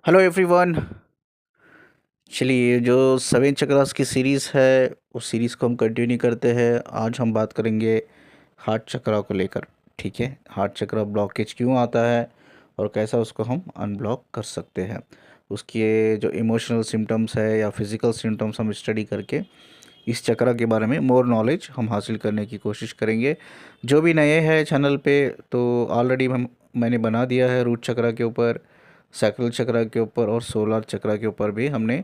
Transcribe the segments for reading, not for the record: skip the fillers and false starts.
Hello everyone. चलिए, जो seven chakras की सीरीज़ है उस सीरीज़ को हम कंटिन्यू करते हैं। आज हम बात करेंगे हार्ट चक्रा को लेकर। ठीक है, हार्ट चक्रा ब्लॉकेज क्यों आता है और कैसा उसको हम अनब्लॉक कर सकते हैं। उसके जो इमोशनल सिम्टम्स है या फिज़िकल सिम्टम्स हम स्टडी करके इस चक्रा के बारे में मोर नॉलेज हम हासिल करने की कोशिश करेंगे। जो भी नए हैं चैनल पे, तो ऑलरेडी मैंने बना दिया है रूट चक्रा के ऊपर, सैक्रल चक्रा के ऊपर और सोलर चक्रा के ऊपर भी हमने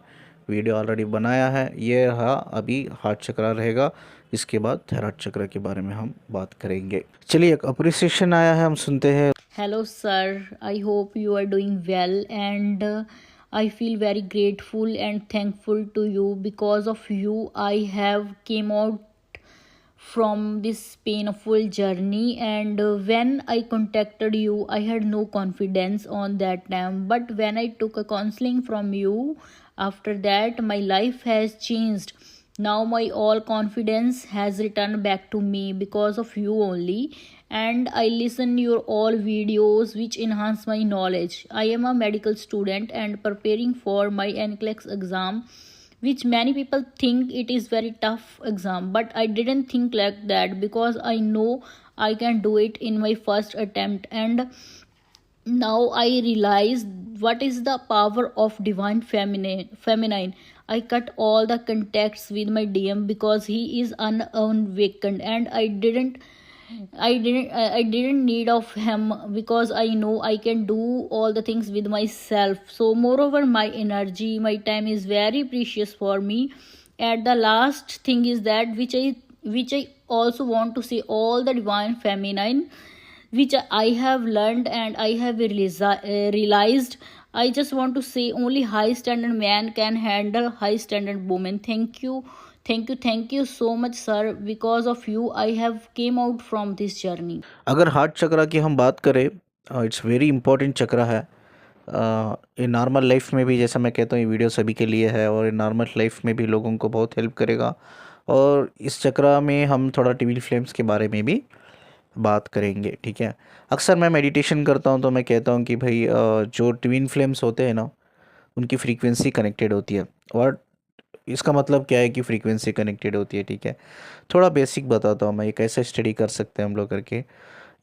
वीडियो ऑलरेडी बनाया है। ये रहा, अभी हार्ट चक्रा रहेगा। इसके बाद थैराइड चक्र के बारे में हम बात करेंगे। चलिए, एक अप्रिसिएशन आया है, हम सुनते हैं। Hello, sir. I hope you are doing well, and I feel very grateful and thankful to you. Because of you, I have came out from this painful journey. And when I contacted you, I had no confidence on that time. But when I took a counseling from you, after that, my life has changed. Now my all confidence has returned back to me because of you only. And I listen your all videos which enhance my knowledge. I am a medical student and preparing for my NCLEX exam, which many people think it is very tough exam, but I didn't think like that because I know I can do it in my first attempt. And now I realize what is the power of divine feminine. I cut all the contacts with my DM because he is unawakened, and I didn't need of him because I know I can do all the things with myself. So moreover, my energy, my time is very precious for me. And the last thing is that which I also want to say all the divine feminine which I have learned and I have realized. I just want to say only high standard man can handle high standard woman. Thank you so much, sir. Because of you, I have came out from this journey. अगर heart चक्रा की हम बात करें, it's very important चक्रा है। ये normal life में भी, जैसा मैं कहता हूँ, ये वीडियो सभी के लिए है और ये नॉर्मल लाइफ में भी लोगों को बहुत हेल्प करेगा। और इस चक्रा में हम थोड़ा ट्विन फ्लेम्स के बारे में भी बात करेंगे। ठीक है, अक्सर मैं मेडिटेशन करता हूँ तो मैं कहता हूँ कि भाई, जो ट्विन फ्लेम्स होते हैं ना, उनकी फ्रीक्वेंसी कनेक्टेड होती है। और इसका मतलब क्या है कि फ्रीक्वेंसी कनेक्टेड होती है। ठीक है, थोड़ा बेसिक बताता हूँ मैं, ये कैसे स्टडी कर सकते हैं हम लोग करके।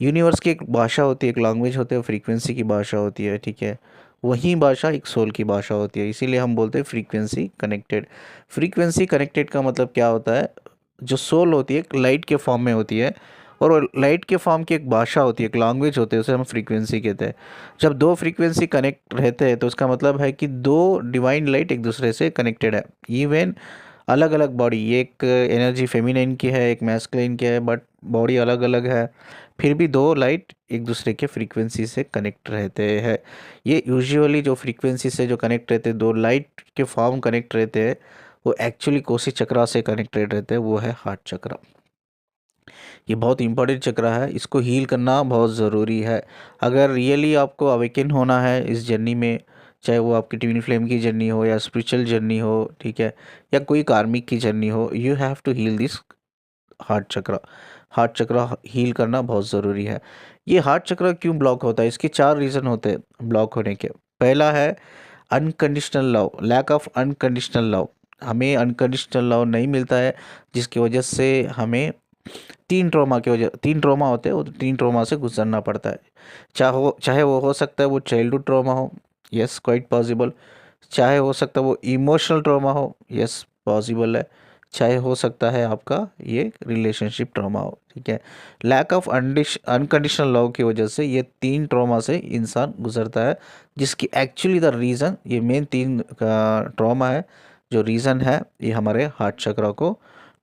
यूनिवर्स की एक भाषा होती है, एक लैंग्वेज होती है, फ्रीक्वेंसी की भाषा होती है। ठीक है, वही भाषा एक सोल की भाषा होती है, इसीलिए हम बोलते हैं फ्रीक्वेंसी कनेक्टेड। फ्रीक्वेंसी कनेक्टेड का मतलब क्या होता है? जो सोल होती है एक लाइट के फॉर्म में होती है, और वो लाइट के फॉर्म की एक भाषा होती है, एक लैंग्वेज होती है, उसे हम फ्रीक्वेंसी कहते हैं। जब दो फ्रीक्वेंसी कनेक्ट रहते हैं तो उसका मतलब है कि दो डिवाइन लाइट एक दूसरे से कनेक्टेड है। इवन अलग अलग बॉडी, ये एक एनर्जी फेमिनिन की है, एक मैस्कुलिन की है, बट बॉडी अलग अलग है, फिर भी दो लाइट एक दूसरे के फ्रीक्वेंसी से कनेक्ट रहते हैं। ये यूजुअली जो फ्रीक्वेंसी से जो कनेक्ट रहते हैं, दो लाइट के फॉर्म कनेक्ट रहते हैं, वो एक्चुअली कोसी चक्रा से कनेक्टेड रहते हैं, वो है हार्ट चक्रा। ये बहुत इंपॉर्टेंट चक्र है, इसको हील करना बहुत ज़रूरी है। अगर रियली आपको अवेकन होना है इस जर्नी में, चाहे वो आपकी ट्विन फ्लेम की जर्नी हो या स्पिरिचुअल जर्नी हो, ठीक है, या कोई कार्मिक की जर्नी हो, you have to heal this heart chakra. Heart chakra heal करना बहुत ज़रूरी है। ये हार्ट चक्र क्यों ब्लॉक होता है? इसके चार रीज़न होते हैं ब्लॉक होने के। पहला है unconditional love, lack of unconditional love. हमें अनकंडीशनल लव नहीं मिलता है, जिसकी वजह से हमें तीन ट्रॉमा होते हैं, वो तीन ट्रॉमा से गुजरना पड़ता है। चाहे वो हो सकता है वो चाइल्डहुड ट्रॉमा हो, यस क्वाइट पॉसिबल। चाहे हो सकता है वो इमोशनल ट्रॉमा हो, यस पॉसिबल है। चाहे हो सकता है आपका ये रिलेशनशिप ट्रॉमा हो। ठीक है, लैक ऑफ अनकंडीशनल लव की वजह से ये तीन ट्रॉमा से इंसान गुजरता है, जिसकी एक्चुअली द रीज़न, ये मेन तीन ट्रॉमा है, जो रीज़न है ये हमारे हार्ट चक्र को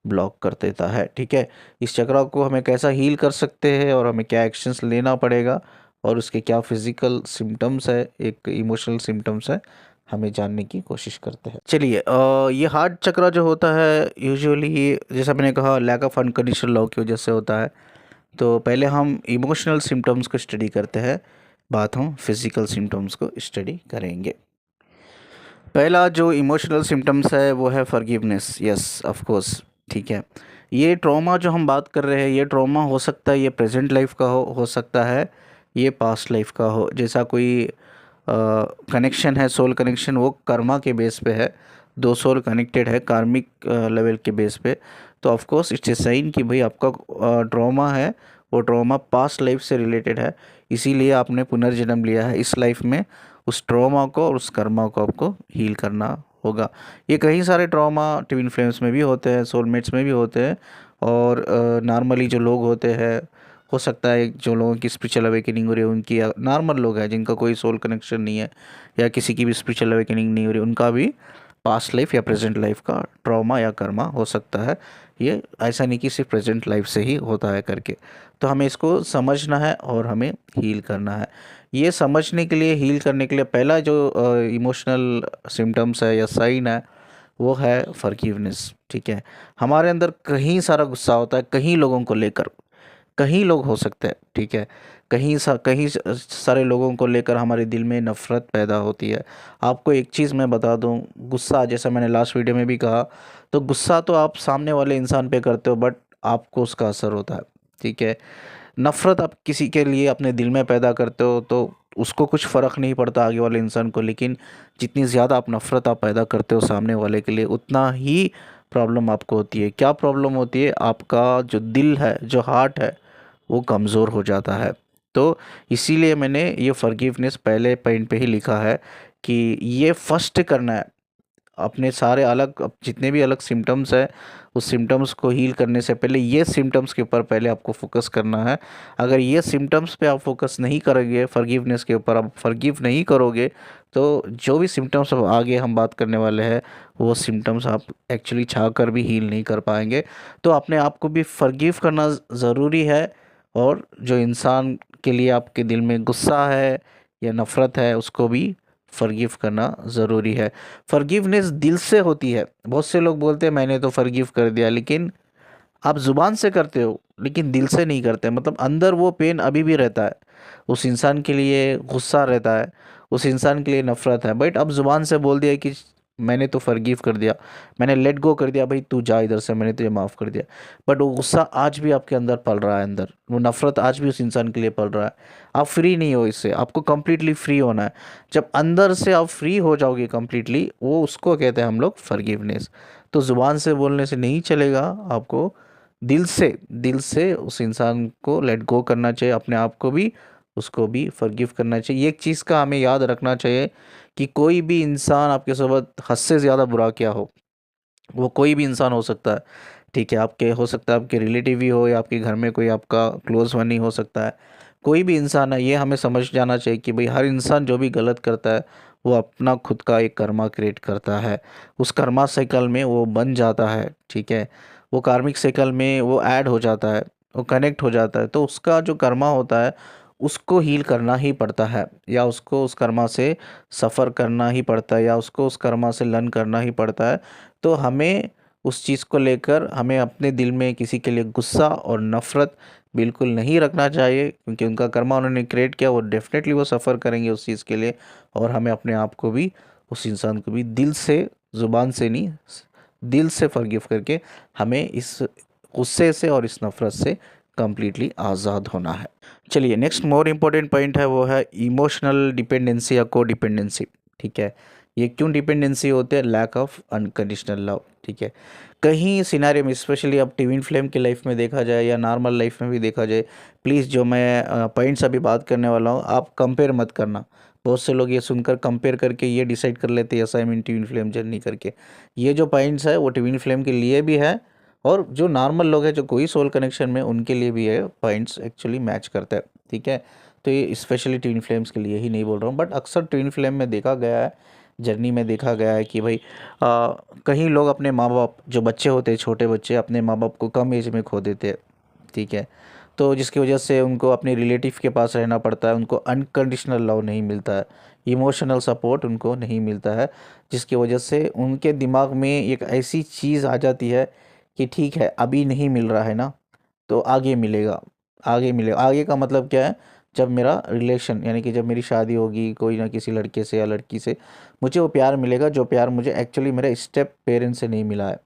ब्लॉक कर देता है। ठीक है, इस चक्र को हमें कैसा हील कर सकते हैं और हमें क्या एक्शंस लेना पड़ेगा और उसके क्या फिजिकल सिम्टम्स है, एक इमोशनल सिम्टम्स है, हमें जानने की कोशिश करते हैं। चलिए, ये हार्ट चक्र जो होता है यूजुअली, जैसा मैंने कहा, लैक ऑफ अनकंडीशनल लव की वजह से होता है। तो पहले हम इमोशनल सिम्टम्स को स्टडी करते हैं, बात हम फिजिकल सिम्टम्स को स्टडी करेंगे। पहला जो इमोशनल सिम्टम्स है वो है फॉरगिवनेस। Yes, of course. ठीक है, ये ट्रॉमा जो हम बात कर रहे हैं, ये ट्रॉमा हो सकता है ये प्रेजेंट लाइफ का हो सकता है ये पास्ट लाइफ का हो। जैसा कोई कनेक्शन है, सोल कनेक्शन, वो कर्मा के बेस पे है। दो सोल कनेक्टेड है कार्मिक लेवल के बेस पे। तो of course it's a sign कि भाई आपका ट्रॉमा है, वो ट्रॉमा पास्ट लाइफ से रिलेटेड है, इसीलिए आपने पुनर्जन्म लिया है इस लाइफ में। उस ट्रॉमा को और उस कर्मा को आपको हील करना होगा। ये कई सारे ट्रॉमा ट्विन फ्लेम्स में भी होते हैं, सोलमेट्स में भी होते हैं, और नॉर्मली जो लोग होते हैं, हो सकता है जो लोगों की स्पिरिचुअल अवेकनिंग हो रही है उनकी, नॉर्मल लोग हैं जिनका कोई सोल कनेक्शन नहीं है या किसी की भी स्पिरिचुअल अवेकनिंग नहीं हो रही, उनका भी पास्ट लाइफ या प्रेजेंट लाइफ का ट्रॉमा या कर्मा हो सकता है। ये ऐसा नहीं कि सिर्फ प्रेजेंट लाइफ से ही होता है करके। तो हमें इसको समझना है और हमें हील करना है। ये समझने के लिए, हील करने के लिए पहला जो इमोशनल सिम्टम्स है या साइन है, वो है फॉरगिवनेस। ठीक है, हमारे अंदर कहीं सारा गुस्सा होता है, कहीं लोगों को लेकर, कहीं लोग हो सकते हैं, ठीक है, कहीं सारे लोगों को लेकर हमारे दिल में नफ़रत पैदा होती है। आपको एक चीज़ मैं बता दूं, गुस्सा, जैसा मैंने लास्ट वीडियो में भी कहा, तो गुस्सा तो आप सामने वाले इंसान पे करते हो, बट आपको उसका असर होता है। ठीक है, नफ़रत आप किसी के लिए अपने दिल में पैदा करते हो तो उसको कुछ फ़र्क नहीं पड़ता आगे वाले इंसान को, लेकिन जितनी ज़्यादा आप नफ़रत आप पैदा करते हो सामने वाले के लिए, उतना ही प्रॉब्लम आपको होती है। क्या प्रॉब्लम होती है? आपका जो दिल है, जो हार्ट है, वो कमज़ोर हो जाता है। तो इसीलिए मैंने ये फॉरगिवनेस पहले पॉइंट पे ही लिखा है कि ये फर्स्ट करना है। अपने सारे अलग जितने भी अलग सिम्टम्स है, उस सिम्टम्स को हील करने से पहले ये सिम्टम्स के ऊपर पहले आपको फोकस करना है। अगर ये सिम्टम्स पे आप फोकस नहीं करोगे, फॉरगिवनेस के ऊपर आप फॉरगिव नहीं करोगे, तो जो भी सिम्टम्स अब आगे हम बात करने वाले हैं, वो सिम्टम्स आप एक्चुअली चाह कर भी हील नहीं कर पाएंगे। तो अपने आप को भी फॉरगिव करना ज़रूरी है, और जो इंसान के लिए आपके दिल में गुस्सा है या नफ़रत है, उसको भी फॉरगिव करना ज़रूरी है। फॉरगिवनेस दिल से होती है। बहुत से लोग बोलते हैं मैंने तो फॉरगिव कर दिया, लेकिन आप ज़ुबान से करते हो लेकिन दिल से नहीं करते। मतलब अंदर वो पेन अभी भी रहता है, उस इंसान के लिए गुस्सा रहता है, उस इंसान के लिए नफ़रत है, बट अब ज़ुबान से बोल दिया कि मैंने तो फॉरगिव कर दिया, मैंने लेट गो कर दिया, भाई तू जा इधर से, मैंने तुझे माफ़ कर दिया। बट वो गुस्सा आज भी आपके अंदर पल रहा है, अंदर वो नफ़रत आज भी उस इंसान के लिए पल रहा है। आप फ्री नहीं हो इससे, आपको कंप्लीटली फ्री होना है। जब अंदर से आप फ्री हो जाओगे कंप्लीटली, वो उसको कहते हैं हम लोग फॉरगिवनेस। तो ज़ुबान से बोलने से नहीं चलेगा, आपको दिल से उस इंसान को लेट गो करना चाहिए, अपने आप को भी, उसको भी फॉरगिव करना चाहिए। एक चीज़ का हमें याद रखना चाहिए कि कोई भी इंसान आपके साथ हद से ज़्यादा बुरा क्या हो, वो कोई भी इंसान हो सकता है। ठीक है, आपके हो सकता है आपके रिलेटिव ही हो, या आपके घर में कोई आपका क्लोज वन ही हो सकता है। कोई भी इंसान है, ये हमें समझ जाना चाहिए कि भाई हर इंसान जो भी गलत करता है, वो अपना खुद का एक कर्मा क्रिएट करता है। उस कर्मा साइकिल में वो बन जाता है। ठीक है, वो कार्मिक साइकिल में वो ऐड हो जाता है, वो कनेक्ट हो जाता है। तो उसका जो कर्मा होता है, उसको हील करना ही पड़ता है, या उसको उस कर्मा से सफ़र करना ही पड़ता है, या उसको उस कर्मा से लर्न करना ही पड़ता है। तो हमें उस चीज़ को लेकर, हमें अपने दिल में किसी के लिए गुस्सा और नफ़रत बिल्कुल नहीं रखना चाहिए, क्योंकि उनका कर्मा उन्होंने क्रिएट किया, वो डेफ़िनेटली वो सफ़र करेंगे उस चीज़ के लिए। और हमें अपने आप को भी, उस इंसान को भी दिल से, ज़ुबान से नहीं, दिल से फॉरगिव करके हमें इस गुस्से से और इस नफ़रत से कम्प्लीटली आज़ाद होना है। चलिए, नेक्स्ट मोर इम्पोर्टेंट पॉइंट है, वो है इमोशनल डिपेंडेंसी या को डिपेंडेंसी। ठीक है, ये क्यों डिपेंडेंसी होते हैं? Lack of unconditional love. ठीक है, कहीं सिनारियो में, स्पेशली अब ट्विन फ्लेम की लाइफ में देखा जाए या नॉर्मल लाइफ में भी देखा जाए, प्लीज़ जो मैं पॉइंट्स अभी बात करने वाला हूँ, आप कंपेयर मत करना। बहुत से लोग ये सुनकर कंपेयर करके ये डिसाइड कर लेते हैं yes I mean twin flame journey करके। ये जो पॉइंट्स है वो ट्विन फ्लेम के लिए भी है, और जो नॉर्मल लोग हैं, जो कोई सोल कनेक्शन में, उनके लिए भी है, पॉइंट्स एक्चुअली मैच करता है। ठीक है, तो ये स्पेशली ट्विन फ्लेम्स के लिए ही नहीं बोल रहा हूँ, बट अक्सर ट्विन फ्लेम में देखा गया है, जर्नी में देखा गया है कि भाई कहीं लोग अपने माँ बाप, जो बच्चे होते हैं, छोटे बच्चे, अपने माँ बाप को कम एज में खो देते हैं। ठीक है, तो जिसकी वजह से उनको अपने रिलेटिव के पास रहना पड़ता है, उनको अनकंडीशनल लव नहीं मिलता है, इमोशनल सपोर्ट उनको नहीं मिलता है, जिसकी वजह से उनके दिमाग में एक ऐसी चीज़ आ जाती है कि ठीक है, अभी नहीं मिल रहा है ना, तो आगे मिलेगा, आगे मिलेगा। आगे का मतलब क्या है? जब मेरा रिलेशन, यानी कि जब मेरी शादी होगी कोई ना किसी लड़के से या लड़की से, मुझे वो प्यार मिलेगा जो प्यार मुझे एक्चुअली मेरे स्टेप पेरेंट्स से नहीं मिला है।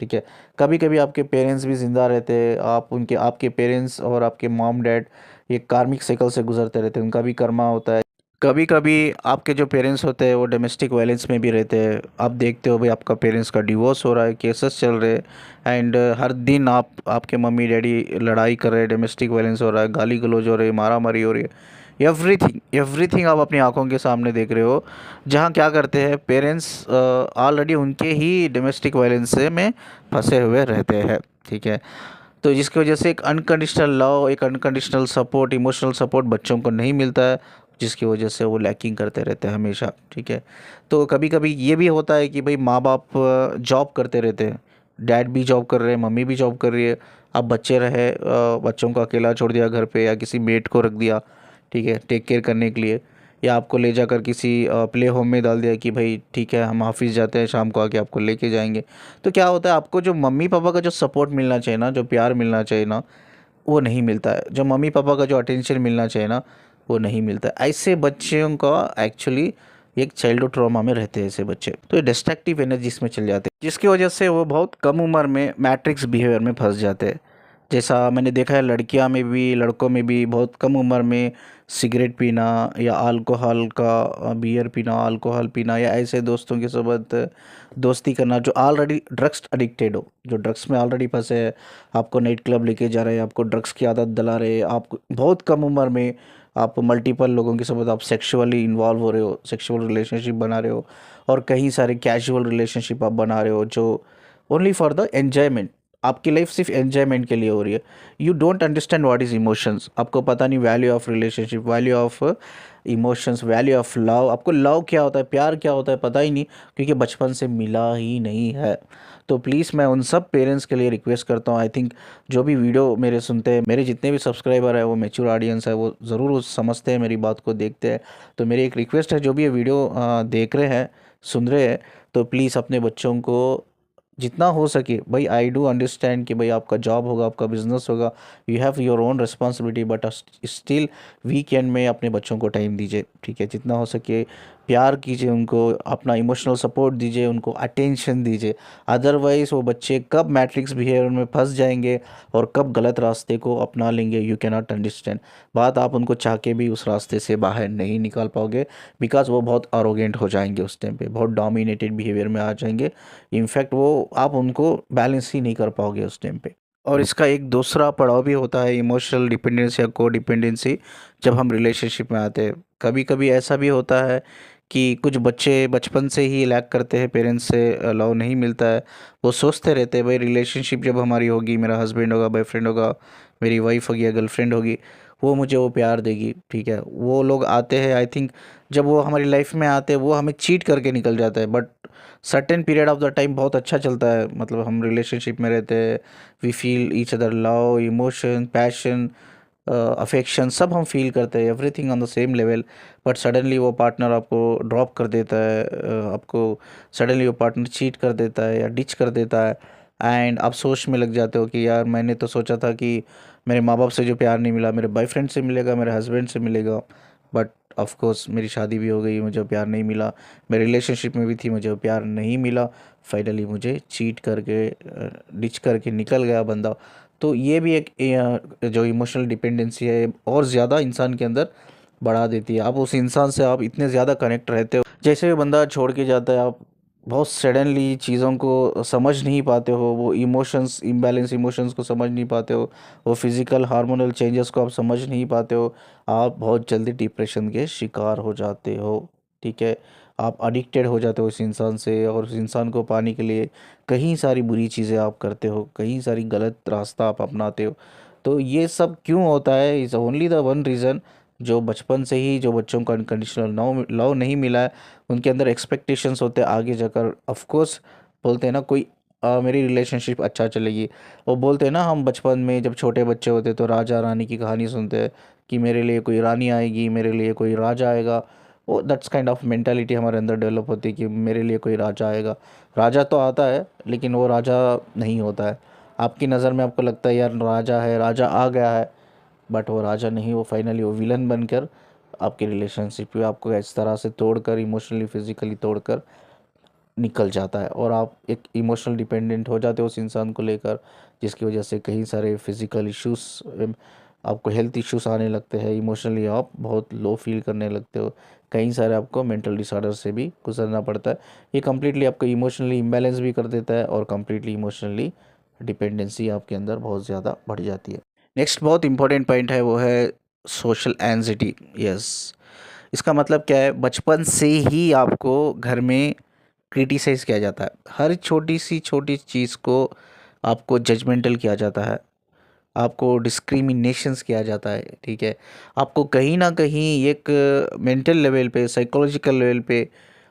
ठीक है, कभी कभी आपके पेरेंट्स भी ज़िंदा रहते हैं, आप उनके, आपके पेरेंट्स और आपके मॉम डैड ये कार्मिक साइकिल से गुजरते रहते हैं, उनका भी कर्मा होता है। कभी कभी आपके जो पेरेंट्स होते हैं वो डोमेस्टिक वायलेंस में भी रहते हैं। आप देखते हो भाई आपका पेरेंट्स का डिवोर्स हो रहा है, केसेस चल रहे हैं, एंड हर दिन आपके मम्मी डैडी लड़ाई कर रहे हैं, डोमेस्टिक वायलेंस हो रहा है, गाली गलौज हो रही है, मारा मारी हो रही है, एवरीथिंग एवरीथिंग आप अपनी आंखों के सामने देख रहे हो। जहाँ क्या करते हैं पेरेंट्स, ऑलरेडी उनके ही डोमेस्टिक वायलेंस से में फंसे हुए रहते हैं। ठीक है। तो जिसकी वजह से एक अनकंडीशनल लव, एक अनकंडीशनल सपोर्ट, इमोशनल सपोर्ट बच्चों को नहीं मिलता है, जिसकी वजह से वो लैकिंग करते रहते हैं हमेशा। ठीक है। तो कभी कभी ये भी होता है कि भाई माँ बाप जॉब करते रहते हैं, डैड भी जॉब कर रहे हैं, मम्मी भी जॉब कर रही है। अब बच्चे रहे, बच्चों को अकेला छोड़ दिया घर पे या किसी मेड को रख दिया, ठीक है, टेक केयर करने के लिए, या आपको ले जाकर किसी प्ले होम में डाल दिया कि भाई ठीक है हम ऑफिस जाते हैं, शाम को आके आपको लेके जाएंगे। तो क्या होता है, आपको जो मम्मी पापा का जो सपोर्ट मिलना चाहिए ना, जो प्यार मिलना चाहिए ना, वो नहीं मिलता है। जो मम्मी पापा का जो अटेंशन मिलना चाहिए ना, वो नहीं मिलता है। ऐसे बच्चों का एक्चुअली एक चाइल्डहुड ट्रॉमा में रहते हैं ऐसे बच्चे, तो ये डिस्ट्रक्टिव एनर्जीज में चले जाते हैं, जिसकी वजह से वो बहुत कम उम्र में मैट्रिक्स बिहेवियर में फंस जाते हैं। जैसा मैंने देखा है लड़कियां में भी लड़कों में भी, बहुत कम उम्र में सिगरेट पीना या अल्कोहल का बियर पीना, अल्कोहल पीना, या ऐसे दोस्तों के साथ दोस्ती करना जो ऑलरेडी ड्रग्स एडिक्टेड हो, जो ड्रग्स में ऑलरेडी फंसे हैं। आपको नाइट क्लब लेके जा रहे हैं, आपको ड्रग्स की आदत दिला रहे हैं, आप बहुत कम उम्र में आप मल्टीपल लोगों के साथ आप सेक्सुअली इन्वॉल्व हो रहे हो, सेक्सुअल रिलेशनशिप बना रहे हो, और कहीं सारे कैजुअल रिलेशनशिप आप बना रहे हो जो ओनली फॉर द एन्जॉयमेंट। आपकी लाइफ सिर्फ एन्जॉयमेंट के लिए हो रही है। You don't understand what is emotions, आपको पता नहीं value of relationship, value of emotions, value of love. आपको लव क्या होता है, प्यार क्या होता है पता ही नहीं, क्योंकि बचपन से मिला ही नहीं है। तो प्लीज़ मैं उन सब पेरेंट्स के लिए रिक्वेस्ट करता हूँ, आई थिंक जो भी वीडियो मेरे सुनते हैं, मेरे जितने भी सब्सक्राइबर है वो मैच्योर ऑडियंस है, वो ज़रूर उस समझते हैं, मेरी बात को देखते हैं। तो मेरी एक रिक्वेस्ट है, जो भी ये वीडियो देख रहे हैं, सुन रहे हैं, तो प्लीज़ अपने बच्चों को जितना हो सके, भाई आई डू अंडरस्टैंड कि भाई आपका जॉब होगा, आपका बिजनेस होगा, you have your own responsibility, but still weekend में अपने बच्चों को टाइम दीजिए। ठीक है, जितना हो सके प्यार कीजिए, उनको अपना इमोशनल सपोर्ट दीजिए, उनको अटेंशन दीजिए। अदरवाइज़ वो बच्चे कब मैट्रिक्स बिहेवियर में फंस जाएंगे और कब गलत रास्ते को अपना लेंगे, यू कैन नॉट अंडरस्टैंड। बात आप उनको चाह के भी उस रास्ते से बाहर नहीं निकाल पाओगे, बिकॉज वो बहुत अरोगेंट हो जाएंगे उस टाइम पे, बहुत डोमिनेटेड बिहेवियर में आ जाएंगे। इनफैक्ट वो आप उनको बैलेंस ही नहीं कर पाओगे उस टाइम पे। और इसका एक दूसरा पड़ाव भी होता है, इमोशनल डिपेंडेंसी या को डिपेंडेंसी, जब हम रिलेशनशिप में आते हैं। कभी कभी ऐसा भी होता है कि कुछ बच्चे बचपन से ही लैक करते हैं, पेरेंट्स से लव नहीं मिलता है। वो सोचते रहते हैं भाई रिलेशनशिप जब हमारी होगी, मेरा हस्बैंड होगा, बॉयफ्रेंड होगा, मेरी वाइफ होगी या गर्लफ्रेंड होगी, वो मुझे वो प्यार देगी। ठीक है, वो लोग आते हैं, आई थिंक जब वो हमारी लाइफ में आते हैं वो हमें चीट करके निकल जाता है, but certain period of the time बहुत अच्छा चलता है, मतलब हम रिलेशनशिप में रहते हैं, we feel each other love, emotion, passion, affection, सब हम फील करते हैं, everything on the same level. But suddenly वो पार्टनर आपको ड्रॉप कर देता है, आपको सडनली वो पार्टनर चीट कर देता है या डिच कर देता है, एंड आप सोच में लग जाते हो कि यार मैंने तो सोचा था कि मेरे माँ बाप से जो प्यार नहीं मिला, मेरे बॉयफ्रेंड से मिलेगा, मेरे हस्बैंड से मिलेगा, बट ऑफ कोर्स मेरी शादी भी हो गई, मुझे प्यार नहीं मिला, मैं रिलेशनशिप में भी थी, मुझे प्यार नहीं मिला, फाइनली मुझे चीट करके डिच करके निकल गया बंदा। तो ये भी एक जो इमोशनल डिपेंडेंसी है और ज़्यादा इंसान के अंदर बढ़ा देती है। आप उस इंसान से आप इतने ज़्यादा कनेक्ट रहते हो, जैसे भी बंदा छोड़ के जाता है आप बहुत सडनली चीज़ों को समझ नहीं पाते हो, वो इमोशंस, इम्बैलेंस इमोशंस को समझ नहीं पाते हो, वो फिज़िकल हार्मोनल चेंजेस को आप समझ नहीं पाते हो, आप बहुत जल्दी डिप्रेशन के शिकार हो जाते हो। ठीक है, आप एडिक्टेड हो जाते हो उस इंसान से, और उस इंसान को पाने के लिए कई सारी बुरी चीज़ें आप करते हो, कई सारी गलत रास्ता आप अपनाते हो। तो ये सब क्यों होता है, is only the one reason, जो बचपन से ही जो बच्चों को अनकंडीशनल लव लव नहीं मिला है, उनके अंदर एक्सपेक्टेशंस होते हैं आगे जाकर। ऑफ कोर्स बोलते हैं ना कोई मेरी रिलेशनशिप अच्छा चलेगी, वो बोलते हैं ना, हम बचपन में जब छोटे बच्चे होते तो राजा रानी की कहानी सुनते हैं कि मेरे लिए कोई रानी आएगी, मेरे लिए कोई राजा आएगा। वो दैट्स काइंड ऑफ मेंटालिटी हमारे अंदर डेवलप होती है कि मेरे लिए कोई राजा आएगा। राजा तो आता है लेकिन वो राजा नहीं होता है। आपकी नज़र में आपको लगता है यार राजा है, राजा आ गया है, बट वो राजा नहीं, वो फाइनली वो विलन बनकर आपके रिलेशनशिप में आपको इस तरह से तोड़कर, इमोशनली फिजिकली तोड़कर निकल जाता है, और आप एक इमोशनल डिपेंडेंट हो जाते हो उस इंसान को लेकर, जिसकी वजह से कई सारे फिजिकल इश्यूज आपको हेल्थ इश्यूज आने लगते हैं, इमोशनली आप बहुत लो फील करने लगते हो, कई सारे आपको मेंटल डिसऑर्डर से भी गुजरना पड़ता है। ये कम्प्लीटली आपको इमोशनली इम्बैलेंस भी कर देता है और कम्प्लीटली इमोशनली डिपेंडेंसी आपके अंदर बहुत ज़्यादा बढ़ जाती है। नेक्स्ट बहुत इंपॉर्टेंट पॉइंट है वो है सोशल एंजाइटी। यस, इसका मतलब क्या है, बचपन से ही आपको घर में क्रिटिसाइज़ किया जाता है, हर छोटी चीज़ को आपको जजमेंटल किया जाता है, आपको डिस्क्रिमिनेशंस किया जाता है, ठीक है। आपको कहीं ना कहीं एक मेंटल लेवल पे, साइकोलॉजिकल लेवल पे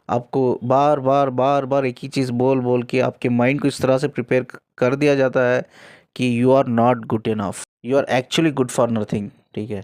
आपको बार बार बार बार एक ही चीज़ बोल बोल के आपके माइंड को इस तरह से प्रिपेयर कर दिया जाता है कि you are not good enough, you are actually good for nothing, ठीक है।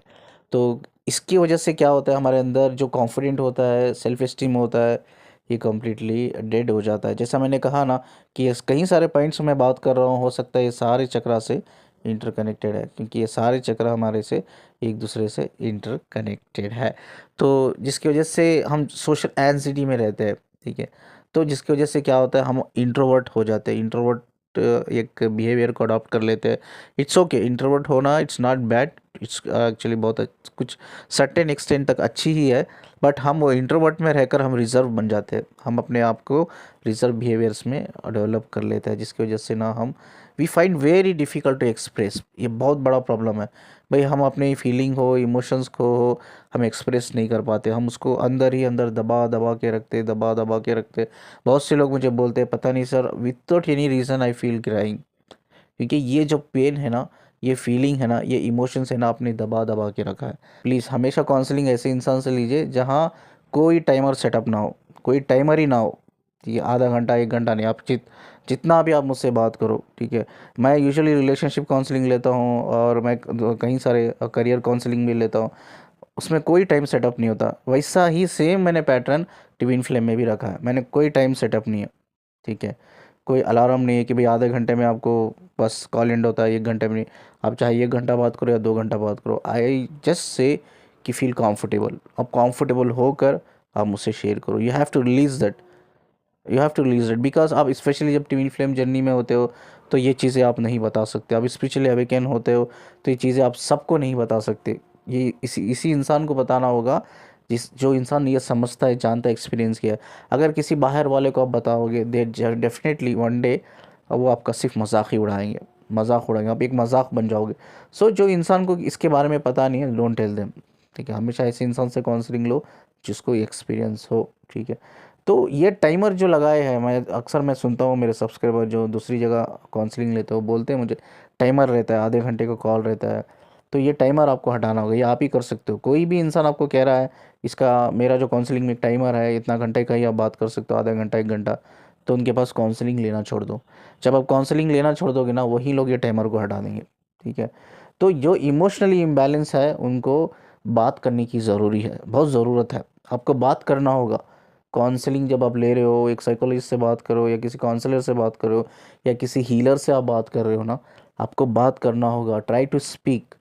तो इसकी वजह से क्या होता है, हमारे अंदर जो कॉन्फिडेंट होता है, सेल्फ एस्टीम होता है, ये कम्प्लीटली डेड हो जाता है। जैसा मैंने कहा ना कि कई सारे पॉइंट्स मैं बात कर रहा हूँ, हो सकता है ये सारे चक्रा से इंटरकनेक्टेड है, क्योंकि ये सारे चक्र हमारे से एक दूसरे से इंटरकनेक्टेड है। तो जिसकी वजह से हम सोशल एंजाइटी में रहते हैं, ठीक है। तो जिसकी वजह से क्या होता है, हम इंट्रोवर्ट हो जाते हैं, इंट्रोवर्ट एक बिहेवियर को अडॉप्ट कर लेते हैं। इट्स ओके, इंट्रोवर्ट होना it's not bad, it's actually बहुत कुछ सर्टेन एक्सटेंट तक अच्छी ही है। बट हम वो इंट्रोवर्ट में रहकर हम रिजर्व बन जाते हैं, हम अपने आप को रिजर्व बिहेवियर्स में डेवलप कर लेते हैं, जिसकी वजह से ना हम we find very difficult to express. ये बहुत बड़ा प्रॉब्लम है भाई, हम अपने फीलिंग हो, इमोशंस को हो, हम एक्सप्रेस नहीं कर पाते, हम उसको अंदर ही अंदर दबा दबा के रखते, दबा दबा के रखते। बहुत से लोग मुझे बोलते हैं, पता नहीं sir, without any reason I feel crying, क्योंकि ये जो पेन है ना, ये फीलिंग है ना, ये इमोशंस है ना, आपने दबा दबा के रखा है। प्लीज़ हमेशा काउंसलिंग ऐसे इंसान से लीजिए जहाँ कोई टाइमर सेटअप ना हो, कोई टाइमर ही ना हो, ठीक है। आधा घंटा, एक घंटा नहीं, आप जितना भी आप मुझसे बात करो, ठीक है। मैं यूजुअली रिलेशनशिप काउंसलिंग लेता हूँ और मैं कई सारे करियर काउंसलिंग भी लेता हूँ, उसमें कोई टाइम सेटअप नहीं होता। वैसा ही सेम मैंने पैटर्न ट्विन फ्लेम में भी रखा है, मैंने कोई टाइम सेटअप नहीं है, ठीक है। कोई अलार्म नहीं है कि भाई आधे घंटे में आपको बस कॉल एंड होता है, एक घंटे में नहीं। आप चाहे एक घंटा बात करो या 2 घंटा बात करो, आई जस्ट से कि फील कंफर्टेबल, अब कंफर्टेबल होकर आप मुझसे शेयर करो। You have to release that, you have to release it, because आप स्पेशली जब ट्विन फ्लेम जर्नी में होते हो तो ये चीज़ें आप नहीं बता सकते। आप स्पिरिचुअली अवेकन होते हो तो ये चीज़ें आप सबको नहीं बता सकते, ये इसी इंसान को बताना होगा जो इंसान ये समझता है, जानता है, एक्सपीरियंस किया है। अगर किसी बाहर वाले को आप बताओगे, दे डेफिनेटली वन डे वो आपका सिर्फ मजाक ही उड़ाएंगे, मजाक उड़ाएंगे, आप एक मजाक बन जाओगे। सो जो इंसान को इसके बारे में पता नहीं है, डोंट टेल देम, ठीक है। हमेशा ऐसे इंसान से काउंसलिंग लो जिसको एक्सपीरियंस हो, ठीक है। तो ये टाइमर जो लगाए हैं, मैं सुनता हूँ मेरे सब्सक्राइबर जो दूसरी जगह काउंसलिंग लेते हो बोलते हैं मुझे टाइमर रहता है, आधे घंटे का कॉल रहता है। तो ये टाइमर आपको हटाना होगा, ये आप ही कर सकते हो। कोई भी इंसान आपको कह रहा है इसका मेरा जो काउंसलिंग में टाइमर है इतना घंटे का ही आप बात कर सकते हो, आधा घंटा, एक घंटा, तो उनके पास काउंसलिंग लेना छोड़ दो। जब आप काउंसलिंग लेना छोड़ दोगे ना, वही लोग ये टाइमर को हटा देंगे, ठीक है। तो जो इमोशनली इम्बैलेंस है उनको बात करने की ज़रूरी है, बहुत ज़रूरत है, आपको बात करना होगा। काउंसलिंग जब आप ले रहे हो, एक साइकोलॉजिस्ट से बात करो या किसी काउंसलर से बात करो या किसी हीलर से आप बात कर रहे हो ना, आपको बात करना होगा, ट्राई टू स्पीक।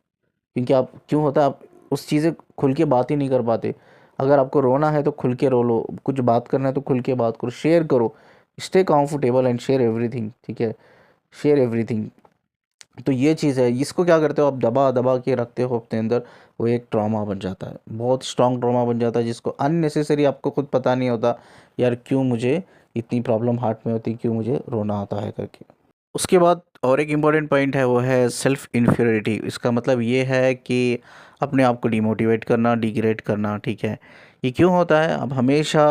क्योंकि आप क्यों होता है, आप उस चीज़ें खुल के बात ही नहीं कर पाते। अगर आपको रोना है तो खुल के रो लो, कुछ बात करना है तो खुल के बात करो, शेयर करो, stay comfortable and share everything, ठीक है। Share everything. तो ये चीज़ है, इसको क्या करते हो आप, दबा दबा के रखते हो अपने अंदर, वो एक ट्रॉमा बन जाता है, बहुत स्ट्रांग ट्रॉमा बन जाता है, जिसको अननेसेसरी आपको खुद पता नहीं होता यार क्यों मुझे इतनी प्रॉब्लम हार्ट में होती, क्यों मुझे रोना आता है करके। उसके बाद और एक इम्पॉर्टेंट पॉइंट है वो है सेल्फ इन्फीरियरिटी। इसका मतलब ये है कि अपने आप को डिमोटिवेट करना, डिग्रेड करना, ठीक है। ये क्यों होता है, आप हमेशा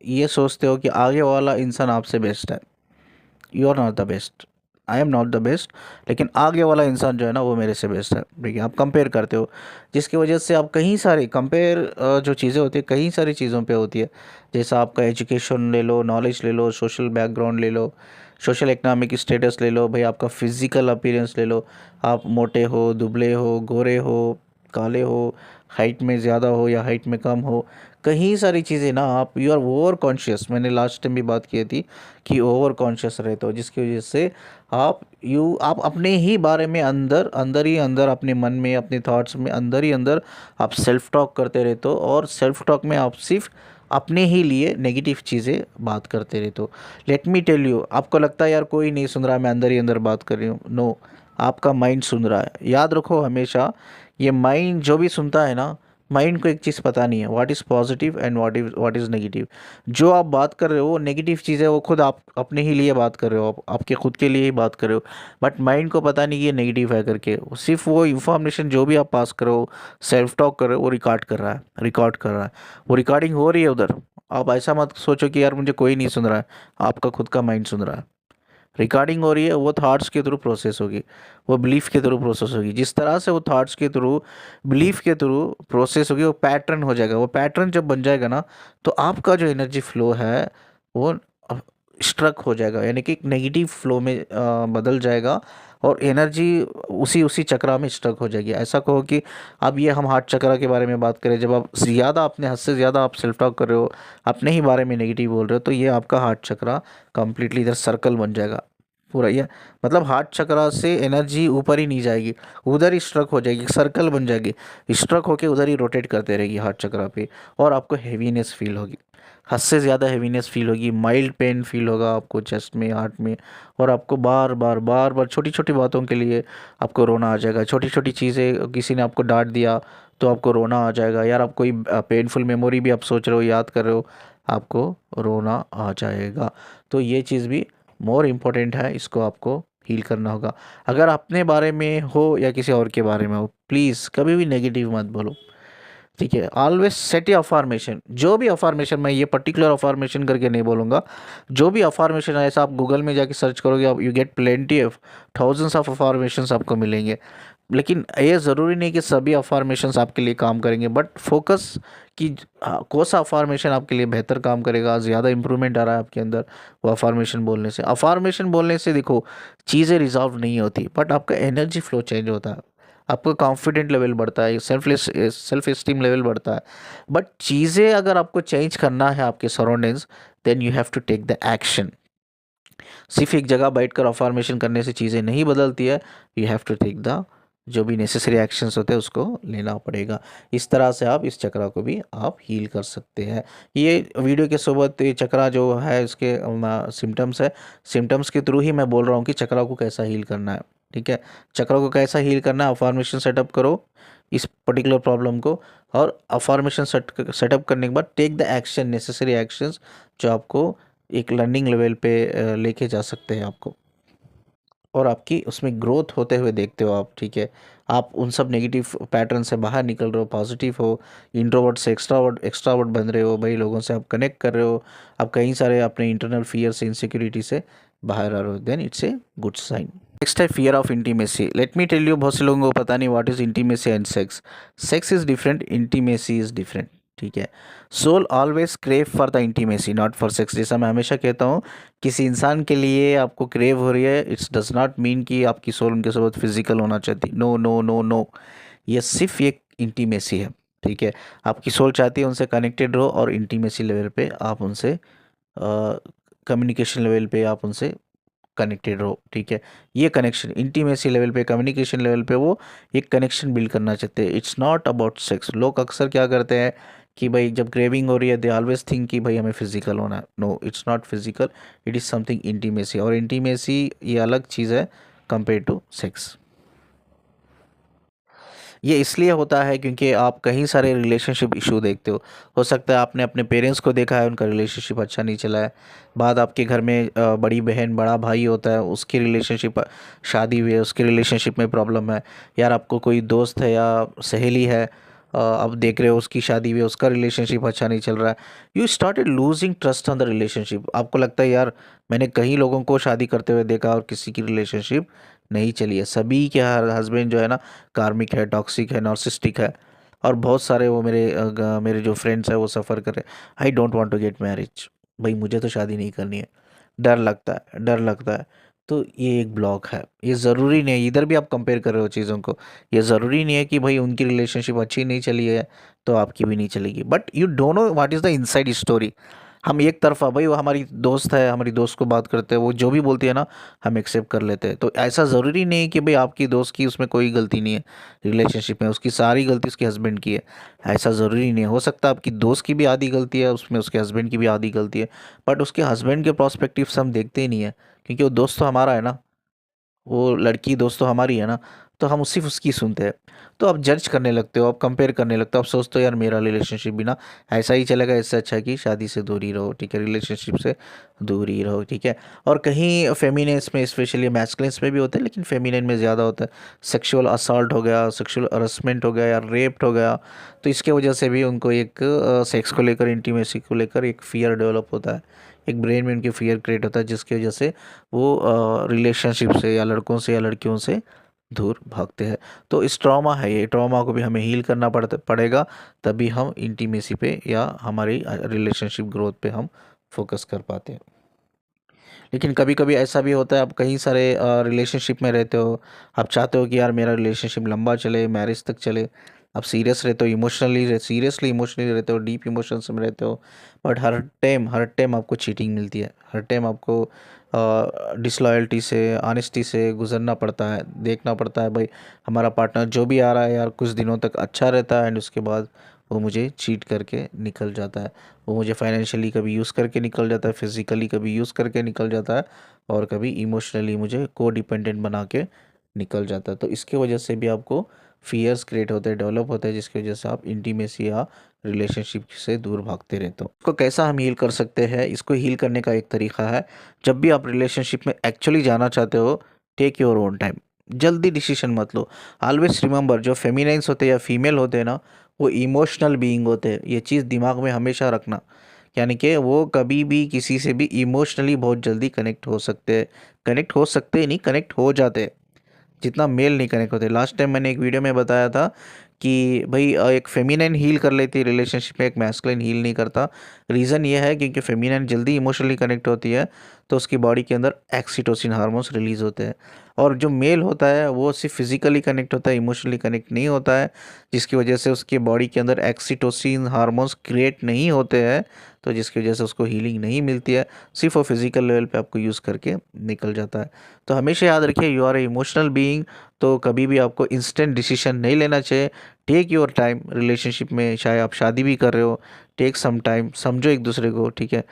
ये सोचते हो कि आगे वाला इंसान आपसे बेस्ट है, you are not the best, I am not the best, लेकिन आगे वाला इंसान जो है ना वो मेरे से बेस्ट है, ठीक है। आप कंपेयर करते हो, जिसकी वजह से आप कहीं सारी कंपेयर जो चीज़ें होती है कई सारी चीज़ों पे होती है। जैसा आपका एजुकेशन ले लो, नॉलेज ले लो, सोशल बैकग्राउंड ले लो, सोशल इकोनॉमिक स्टेटस ले लो, भाई आपका फिजिकल अपीयरेंस ले लो, आप मोटे हो, दुबले हो, गोरे हो, काले हो, हाइट में ज़्यादा हो या हाइट में कम हो, कहीं सारी चीज़ें ना, आप यू आर ओवर कॉन्शियस, मैंने लास्ट टाइम भी बात की थी कि ओवर कॉन्शियस रहते हो, जिसकी वजह से आप अपने ही बारे में अंदर अंदर ही अंदर, अपने मन में, अपने थॉट्स में अंदर ही अंदर आप सेल्फ टॉक करते रहते हो, और सेल्फ टॉक में आप सिर्फ अपने ही लिए नेगेटिव चीज़ें बात करते रहते हो। लेट मी टेल यू, आपको लगता है यार कोई नहीं सुन रहा, मैं अंदर ही अंदर बात कर रही हूँ, नो, आपका माइंड सुन रहा है। याद रखो हमेशा ये माइंड जो भी सुनता है ना, माइंड को एक चीज़ पता नहीं है, what is positive and what is negative. जो आप बात कर रहे हो वो नेगेटिव चीज़ है, वो खुद आप अपने ही लिए बात कर रहे हो, आप आपके खुद के लिए ही बात कर रहे हो। बट माइंड को पता नहीं कि ये नेगेटिव है करके, वो सिर्फ वो इन्फॉर्मेशन जो भी आप पास करो, सेल्फ टॉक कर रहे हो, वो रिकॉर्ड कर रहा है, रिकॉर्ड कर रहा है, वो रिकॉर्डिंग हो रही है उधर। आप ऐसा मत सोचो कि यार मुझे कोई नहीं सुन रहा है, आपका खुद का माइंड सुन रहा है। रिकॉर्डिंग हो रही है, वो थॉट्स के थ्रू प्रोसेस होगी, वो बिलीफ के थ्रू प्रोसेस होगी। जिस तरह से वो थॉट्स के थ्रू, बिलीफ के थ्रू प्रोसेस होगी, वो पैटर्न हो जाएगा। वो पैटर्न जब बन जाएगा ना, तो आपका जो एनर्जी फ्लो है वो स्ट्रक हो जाएगा, यानी कि एक नेगेटिव फ्लो में बदल जाएगा, और एनर्जी उसी उसी चक्रा में स्ट्रक हो जाएगी। ऐसा कहो कि अब ये हम हार्ट चक्रा के बारे में बात करें, जब आप ज़्यादा अपने हद से ज़्यादा आप सेल्फ टॉक कर रहे हो, अपने ही बारे में नेगेटिव बोल रहे हो, तो ये आपका हार्ट चक्रा कंप्लीटली इधर सर्कल बन जाएगा पूरा। ये मतलब हार्ट चक्रा से एनर्जी ऊपर ही नहीं जाएगी, उधर ही स्ट्रक हो जाएगी, सर्कल बन जाएगी, स्ट्रक होके उधर ही रोटेट करते रहेगी हार्ट चक्रा पे, और आपको हैवीनेस फील होगी, हद से ज़्यादा हैवीनेस फील होगी, माइल्ड पेन फील होगा आपको चेस्ट में, हार्ट में। और आपको बार बार बार बार छोटी छोटी बातों के लिए आपको रोना आ जाएगा। छोटी छोटी चीज़ें, किसी ने आपको डांट दिया तो आपको रोना आ जाएगा यार। आप कोई पेनफुल मेमोरी भी आप सोच रहे हो, याद कर रहे हो, आपको रोना आ जाएगा। तो ये चीज़ भी मोर इम्पोर्टेंट है, इसको आपको हील करना होगा। अगर अपने बारे में हो या किसी और के बारे में हो, प्लीज़ कभी भी नेगेटिव मत बोलो, ठीक है। ऑलवेज सेट ए अफॉर्मेशन, जो भी अफॉर्मेशन, मैं ये पर्टिकुलर अफॉर्मेशन करके नहीं बोलूँगा, जो भी अफॉर्मेशन है, ऐसा आप गूगल में जाके सर्च करोगे, आप you get plenty of thousands of affirmations आपको मिलेंगे। लेकिन ये ज़रूरी नहीं कि सभी अफॉर्मेशंस आपके लिए काम करेंगे, बट फोकस कि कौन सा अफॉर्मेशन आपके लिए बेहतर काम करेगा, ज़्यादा इंप्रूवमेंट आ रहा है आपके अंदर, वो अफॉर्मेशन बोलने से। अफॉर्मेशन बोलने से देखो चीज़ें रिजॉल्व नहीं होती, बट आपका एनर्जी फ्लो चेंज होता है, आपका कॉन्फिडेंट लेवल बढ़ता है, सेल्फ एस्टीम लेवल बढ़ता है। बट चीज़ें अगर आपको चेंज करना है आपके surroundings, then you have to take the action. सिर्फ एक जगह बैठकर अफॉर्मेशन करने से चीज़ें नहीं बदलती है, you have to take the जो भी नेसेसरी एक्शंस होते हैं उसको लेना पड़ेगा। इस तरह से आप इस चक्रा को भी आप हील कर सकते हैं। ये वीडियो के सोबत ये चक्रा जो है इसके सिम्टम्स है, सिम्टम्स के थ्रू ही मैं बोल रहा हूँ कि चक्रा को कैसा हील करना है, ठीक है। चक्र को कैसा हील करना है, अफॉर्मेशन सेटअप करो इस पर्टिकुलर प्रॉब्लम को, और अफॉर्मेशन सेटअप करने के बाद take the action, necessary actions जो आपको एक लर्निंग लेवल पे लेके जा सकते हैं आपको, और आपकी उसमें ग्रोथ होते हुए देखते हो आप, ठीक है। आप उन सब नेगेटिव पैटर्न से बाहर निकल रहे हो, पॉजिटिव हो, इंट्रोवर्ट से एक्सट्रावर्ट बन रहे हो, भाई लोगों से आप कनेक्ट कर रहे हो, आप कई सारे अपने इंटरनल फियर से, इनसिक्योरिटी से बाहर आ रहे हो, then it's a good sign. Next है fear of intimacy. Let me tell you, बहुत से लोगों को पता नहीं what is intimacy and sex. Sex is different, intimacy is different, ठीक है। Soul always crave for the intimacy, not for sex. जैसा मैं हमेशा कहता हूँ, किसी इंसान के लिए आपको क्रेव हो रही है, इट्स डज नॉट मीन कि आपकी सोल उनके साथ फिजिकल होना चाहती, नो नो नो नो। ये सिर्फ एक इंटीमेसी है, ठीक है। आपकी सोल चाहती है उनसे कनेक्टेड रहो, और इंटीमेसी लेवल पे आप उनसे, कम्युनिकेशन लेवल पे आप उनसे कनेक्टेड रहो, ठीक है। ये कनेक्शन इंटीमेसी लेवल पे, कम्युनिकेशन लेवल पे वो एक कनेक्शन बिल्ड करना चाहते हैं। It's not about sex. लोग अक्सर क्या करते हैं कि भाई जब क्रेविंग हो रही है, दे ऑलवेज थिंक कि भाई हमें फिजिकल होना है। No, it's not physical, it is something intimacy. और इंटीमेसी ये अलग चीज़ है कंपेयर टू सेक्स। ये इसलिए होता है क्योंकि आप कहीं सारे रिलेशनशिप इशू देखते हो सकता है आपने अपने पेरेंट्स को देखा है, उनका रिलेशनशिप अच्छा नहीं चला है। बाद आपके घर में बड़ी बहन बड़ा भाई होता है, उसकी रिलेशनशिप, शादी हुई है, उसके रिलेशनशिप में प्रॉब्लम है। यार आपको कोई दोस्त है या सहेली है, अब देख रहे हो उसकी शादी हुई है, उसका रिलेशनशिप अच्छा नहीं चल रहा है। You started losing trust on the relationship. आपको लगता है यार मैंने कई लोगों को शादी करते हुए देखा और किसी की रिलेशनशिप नहीं चली है। सभी के हस्बैंड जो है ना, कार्मिक है, टॉक्सिक है, नार्सिस्टिक है। और बहुत सारे वो मेरे जो फ्रेंड्स हैं वो सफ़र कर रहे हैं। I don't want to get marriage, भाई मुझे तो शादी नहीं करनी है, डर लगता है, डर लगता है। तो ये एक ब्लॉक है। ये ज़रूरी नहीं है, इधर भी आप कंपेयर कर रहे हो चीज़ों को, ये ज़रूरी नहीं है कि भाई उनकी रिलेशनशिप अच्छी नहीं चली है तो आपकी भी नहीं चलेगी। But you don't know what is the inside story. हम एक तरफा, भाई वो हमारी दोस्त है, हमारी दोस्त को बात करते हैं, वो जो भी बोलती है ना हम एक्सेप्ट कर लेते हैं। तो ऐसा ज़रूरी नहीं है कि भाई आपकी दोस्त की उसमें कोई गलती नहीं है, रिलेशनशिप में उसकी सारी गलती उसके हस्बैंड की है, ऐसा ज़रूरी नहीं है। हो सकता है आपकी दोस्त की भी आधी गलती है उसमें, उसके हस्बैंड की भी आधी गलती है। बट उसके हस्बैंड के प्रोस्पेक्टिव से हम देखते ही नहीं है, क्योंकि वो दोस्त तो हमारा है ना, वो लड़की दोस्त तो हमारी है ना। तो हम उसी उसकी सुनते हैं। तो आप जज करने लगते हो, आप कंपेयर करने लगते हो, आप सोचते हो यार मेरा रिलेशनशिप भी ना ऐसा ही चलेगा, इससे अच्छा है कि शादी से दूर ही रहो, ठीक है, रिलेशनशिप से दूर ही रहो, ठीक है। और कहीं फेमिनेस में, स्पेशली मैस्कुलिन्स में भी होता है, लेकिन फेमिनिन में ज़्यादा होता है, सेक्सुअल असॉल्ट हो गया, सेक्सुअल हरासमेंट हो गया या रेप्ड हो गया, तो इसके वजह से भी उनको एक सेक्स को लेकर, इंटीमेसी को लेकर एक फियर डेवलप होता है, एक ब्रेन में उनके फियर क्रिएट होता है, जिसकी वजह से वो रिलेशनशिप से या लड़कों से या लड़कियों से दूर भागते हैं। तो इस ट्रॉमा है, ये ट्रॉमा को भी हमें हील करना पड़ेगा, तभी हम इंटीमेसी पे या हमारी रिलेशनशिप ग्रोथ पे हम फोकस कर पाते हैं। लेकिन कभी कभी ऐसा भी होता है, आप कहीं सारे रिलेशनशिप में रहते हो, आप चाहते हो कि यार मेरा रिलेशनशिप लंबा चले, मैरिज तक चले, आप सीरियस रहते हो, इमोशनली सीरियसली इमोशनली रहते हो, डीप इमोशंस में रहते हो, बट हर टाइम आपको चीटिंग मिलती है, हर टाइम आपको डिसलॉयल्टी से, ऑनेस्टी से गुजरना पड़ता है, देखना पड़ता है भाई हमारा पार्टनर जो भी आ रहा है यार कुछ दिनों तक अच्छा रहता है, एंड उसके बाद वो मुझे चीट करके निकल जाता है, वो मुझे फाइनेंशियली कभी यूज़ करके निकल जाता है, फिज़िकली कभी यूज़ करके निकल जाता है, और कभी इमोशनली मुझे को डिपेंडेंट बना के निकल जाता है। तो इसके वजह से भी आपको फियर्स क्रिएट होते हैं, डेवलप होते हैं, जिसकी वजह से आप इंटीमेसी या रिलेशनशिप से दूर भागते रहते हो। इसको कैसा हम हील कर सकते हैं? इसको हील करने का एक तरीका है, जब भी आप रिलेशनशिप में एक्चुअली जाना चाहते हो, टेक योर ओन टाइम, जल्दी डिसीजन मत लो। ऑलवेज रिमेंबर, जो फेमिनाइंस होते हैं या फीमेल होते हैं ना, वो इमोशनल बीइंग होते हैं, ये चीज़ दिमाग में हमेशा रखना। यानी कि वो कभी भी किसी से भी इमोशनली बहुत जल्दी कनेक्ट हो सकते हैं, कनेक्ट हो सकते ही नहीं, कनेक्ट हो जाते हैं, जितना मेल नहीं कनेक्ट होते। लास्ट टाइम मैंने एक वीडियो में बताया था कि भाई एक फेमिनाइन हील कर लेती है रिलेशनशिप में, एक मैस्कुलिन हील नहीं करता। रीज़न ये है क्योंकि फेमिनाइन जल्दी इमोशनली कनेक्ट होती है, तो उसकी बॉडी के अंदर एक्सीटोसिन हार्मोन्स रिलीज होते हैं, और जो मेल होता है वो सिर्फ फिजिकली कनेक्ट होता है, इमोशनली कनेक्ट नहीं होता है, जिसकी वजह से उसकी बॉडी के अंदर एक्सीटोसिन हार्मोन्स क्रिएट नहीं होते हैं, तो जिसकी वजह से उसको हीलिंग नहीं मिलती है, सिर्फ वो फिजिकल लेवल पे आपको यूज़ करके निकल जाता है। तो हमेशा याद रखिए, you are a emotional being, तो कभी भी आपको इंस्टेंट डिसीजन नहीं लेना चाहिए। टेक योर टाइम रिलेशनशिप में, चाहे आप शादी भी कर रहे हो, टेक सम टाइम, समझो एक दूसरे को, ठीक है।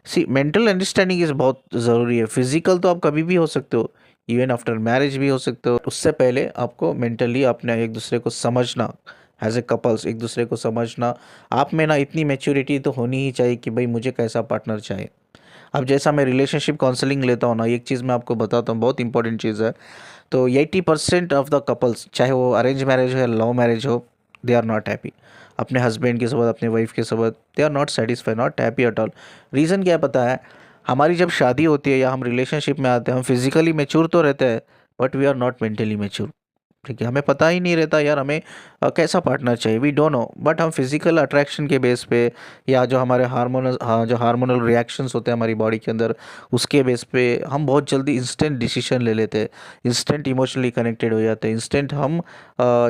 सी मेंटल अंडरस्टैंडिंग इज़ बहुत ज़रूरी है। फिजिकल तो आप कभी भी हो सकते हो, इवन आफ्टर मैरिज भी हो सकते हो, उससे पहले आपको मेंटली अपने एक दूसरे को समझना, एज ए कपल्स एक दूसरे को समझना। आप में ना इतनी मैच्योरिटी तो होनी ही चाहिए कि भाई मुझे कैसा पार्टनर चाहिए। अब जैसा मैं रिलेशनशिप काउंसलिंग लेता हूँ ना, एक चीज़ मैं आपको बताता हूँ, बहुत इंपॉर्टेंट चीज़ है। तो 80% ऑफ द कपल्स, चाहे वो अरेंज मैरिज हो या लव मैरिज हो, दे आर नॉट हैप्पी अपने हस्बैंड के साथ, अपने वाइफ के साथ, they are not satisfy, not happy at all. Reason क्या है पता है? हमारी जब शादी होती है या हम रिलेशनशिप में आते हैं, हम फिजिकली मेच्योर तो रहते हैं, but we are not mentally mature, ठीक है। हमें पता ही नहीं रहता यार हमें कैसा पार्टनर चाहिए, वी डोंट नो, बट हम फिजिकल अट्रैक्शन के बेस पे, या जो हमारे हार्मोनल रिएक्शंस होते हैं हमारी बॉडी के अंदर, उसके बेस पे हम बहुत जल्दी इंस्टेंट डिसीजन ले लेते हैं, इंस्टेंट इमोशनली कनेक्टेड हो जाते हैं, इंस्टेंट हम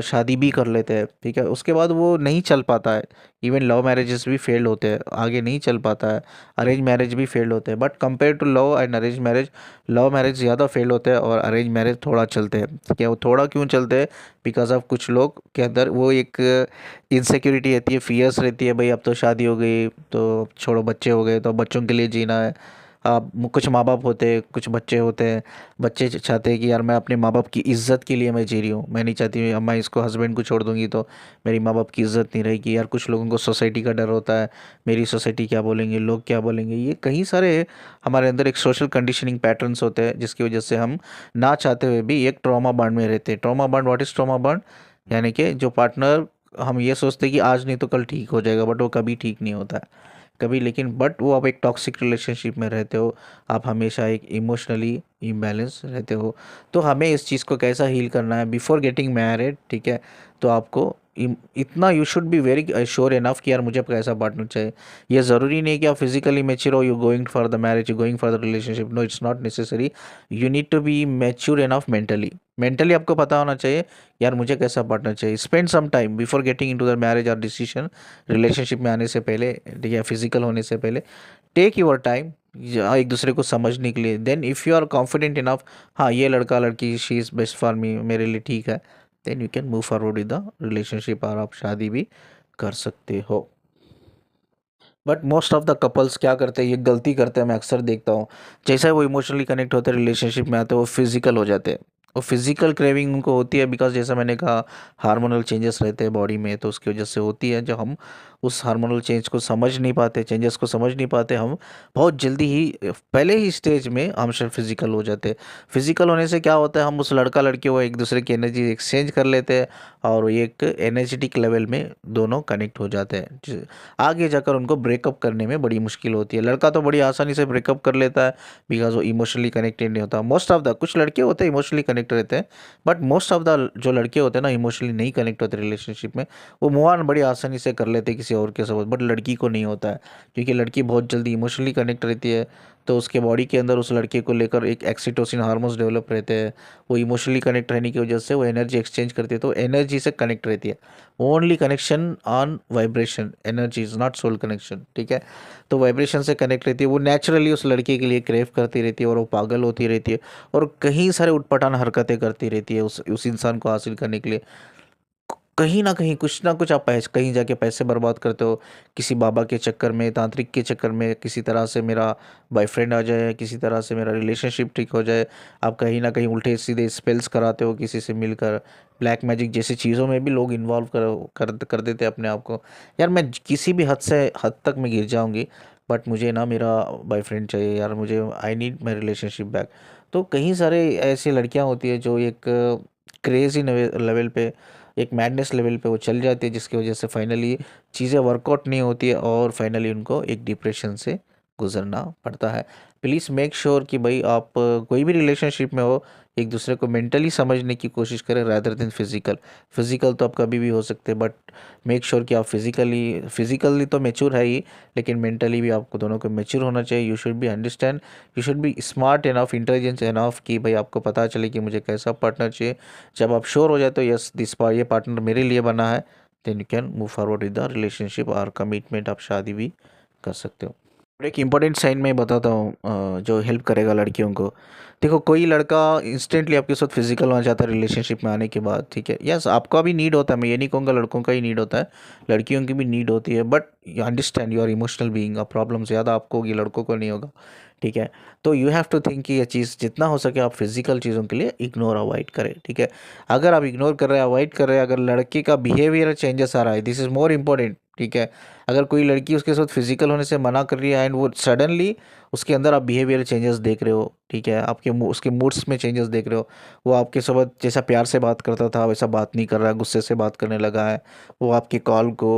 शादी भी कर लेते हैं, ठीक है। उसके बाद वो नहीं चल पाता है, इवन लव मैरिजेस भी फेल होते हैं, आगे नहीं चल पाता है, अरेंज मैरिज भी फेल होते हैं, but compare to love and arrange marriage, love marriage ज़्यादा फेल होते हैं और अरेंज मैरिज थोड़ा चलते हैं। क्या वो थोड़ा क्यों चलते हैं? बिकॉज ऑफ कुछ लोग के अंदर वो एक इनसिक्योरिटी रहती है, फियर्स रहती है, भाई अब तो शादी हो गई तो छोड़ो, बच्चे हो गए तो बच्चों के लिए जीना है। कुछ माँ बाप होते हैं, कुछ बच्चे होते हैं, बच्चे चाहते हैं कि यार मैं अपने माँ बाप की इज़्ज़त के लिए मैं जी रही हूँ, मैं नहीं चाहती अम्मा इसको हस्बैंड को छोड़ दूंगी तो मेरी माँ बाप की इज़्ज़त नहीं रहेगी। यार कुछ लोगों को सोसाइटी का डर होता है, मेरी सोसाइटी क्या बोलेंगे, लोग क्या बोलेंगे, ये कई सारे हमारे अंदर एक सोशल कंडीशनिंग पैटर्न्स होते हैं, जिसकी वजह से हम ना चाहते हुए भी एक ट्रॉमा बांड में रहते हैं। Trauma bond, what is trauma bond? यानी कि जो पार्टनर, हम ये सोचते हैं कि आज नहीं तो कल ठीक हो जाएगा, बट वो कभी ठीक नहीं होता है कभी। लेकिन बट वो आप एक टॉक्सिक रिलेशनशिप में रहते हो, आप हमेशा एक इमोशनली इम्बैलेंस रहते हो। तो हमें इस चीज़ को कैसा हील करना है बिफोर गेटिंग मैरिड, ठीक है। तो आपको इतना you should be very sure enough कि यार मुझे कैसा पार्टनर चाहिए। ये ज़रूरी नहीं है कि आप फिजिकली मेच्योर हो, you going for the marriage, you going for the relationship, no it's not necessary. You need to be mature enough mentally, mentally आपको पता होना चाहिए यार मुझे कैसा पार्टनर चाहिए। Spend some time before getting into the marriage और decision, relationship में आने से पहले या फिजिकल होने से पहले, टेक योर टाइम एक दूसरे को समझने के लिए। Then if you are confident enough, हाँ ये लड़का लड़की she is best for me, मेरे लिए ठीक है, then you can move forward with the relationship, और आप शादी भी कर सकते हो। But most of the couples क्या करते हैं, ये गलती करते हैं, मैं अक्सर देखता हूँ, जैसे वो इमोशनली कनेक्ट होते हैं, रिलेशनशिप में आते हैं, वो फिजिकल हो जाते हैं, और फिज़िकल क्रेविंग उनको होती है बिकॉज जैसा मैंने कहा हार्मोनल चेंजेस रहते हैं बॉडी में, तो उसकी वजह से होती है। जो हम उस हार्मोनल चेंज को समझ नहीं पाते, चेंजेस को समझ नहीं पाते, हम बहुत जल्दी ही पहले ही स्टेज में हम शायद फिजिकल हो जाते हैं। फिजिकल होने से क्या होता है, हम उस लड़का लड़की को एक दूसरे की एनर्जी एक्सचेंज कर लेते हैं और एक एनर्जेटिक लेवल में दोनों कनेक्ट हो जाते हैं। आगे जाकर उनको ब्रेकअप करने में बड़ी मुश्किल होती है। लड़का तो बड़ी आसानी से ब्रेकअप कर लेता है बिकॉज वो इमोशनली कनेक्टेड नहीं होता। मोस्ट ऑफ द कुछ लड़के होते हैं इमोशनली कनेक्ट रहते हैं, बट मोस्ट ऑफ द जो लड़के होते हैं ना इमोशनली नहीं कनेक्ट होते रिलेशनशिप में, वो मूव ऑन बड़ी आसानी से कर लेते हैं किसी और के साथ। बट लड़की को नहीं होता है क्योंकि लड़की बहुत जल्दी इमोशनली कनेक्ट रहती है, तो उसके बॉडी के अंदर उस लड़के को लेकर एक एक्सीटोसिन हार्मोन्स डेवलप रहते हैं। वो इमोशनली कनेक्ट रहने की वजह से वो एनर्जी एक्सचेंज करती है, तो एनर्जी से कनेक्ट रहती है। Only connection on vibration, energy is not soul connection, ठीक है। तो वाइब्रेशन से कनेक्ट रहती है, वो नेचुरली उस लड़के के लिए क्रेव करती रहती है और वो पागल होती रहती है और कहीं सारे उटपटांग हरकतें करती रहती है उस इंसान को हासिल करने के लिए। कहीं ना कहीं कुछ ना कुछ आप पैसे कहीं जाके पैसे बर्बाद करते हो, किसी बाबा के चक्कर में, तांत्रिक के चक्कर में, किसी तरह से मेरा बॉयफ्रेंड आ जाए, किसी तरह से मेरा रिलेशनशिप ठीक हो जाए। आप कहीं ना कहीं उल्टे सीधे स्पेल्स कराते हो किसी से मिलकर। ब्लैक मैजिक जैसी चीज़ों में भी लोग इन्वॉल्व कर देते हैं अपने आप को। यार मैं किसी भी हद तक मैं गिर जाऊंगी, बट मुझे ना मेरा बॉयफ्रेंड चाहिए यार, मुझे I need my relationship back. तो कहीं सारे ऐसी लड़कियां होती है जो एक क्रेजी लेवल पे, एक मैडनेस लेवल पे वो चल जाती है, जिसकी वजह से फाइनली चीज़ें वर्कआउट नहीं होती है और फाइनली उनको एक डिप्रेशन से गुजरना पड़ता है। प्लीज़ मेक श्योर कि भाई आप कोई भी रिलेशनशिप में हो, एक दूसरे को मेंटली समझने की कोशिश करें रादर देन फिजिकल। फिजिकल तो आप कभी भी हो सकते हैं, बट मेक श्योर कि आप फिजिकली तो मैच्योर है ही, लेकिन मेंटली भी आपको दोनों को मैच्योर होना चाहिए। You should be understand, you should be smart enough, intelligence enough कि भाई आपको पता चले कि मुझे कैसा पार्टनर चाहिए। जब आप श्योर हो जाए तो यस ये पार्टनर मेरे लिए बना है, then you can move forward with the relationship और कमिटमेंट, आप शादी भी कर सकते हो। और एक इम्पॉर्टेंट साइन मैं बताता हूँ जो हेल्प करेगा लड़कियों को। देखो कोई लड़का इंस्टेंटली आपके साथ फिजिकल होना चाहता है रिलेशनशिप में आने के बाद, ठीक है, यस आपका भी नीड होता है, मैं ये नहीं कहूँगा लड़कों का ही नीड होता है, लड़कियों की भी नीड होती है, but you understand you are emotional being, problem ज़्यादा आपको होगी, लड़कों को नहीं होगा, ठीक है। तो यू हैव टू थिंक कि ये चीज़ जितना हो सके आप फिजिकल चीज़ों के लिए इग्नोर अवॉइड करें, ठीक है। अगर आप इग्नोर कर रहे हैं, अवॉइड कर रहे हैं, अगर लड़के का बिहेवियर चेंजेस आ रहा है, दिस इज़ मोर इंपॉर्टेंट, ठीक है। अगर कोई लड़की उसके साथ फिजिकल होने से मना कर रही है एंड वो सडनली उसके अंदर आप बिहेवियर चेंजेस देख रहे हो, ठीक है, उसके मूड्स में चेंजेस देख रहे हो, वो आपके साथ जैसा प्यार से बात करता था वैसा बात नहीं कर रहा है, गुस्से से बात करने लगा है, वो आपके कॉल को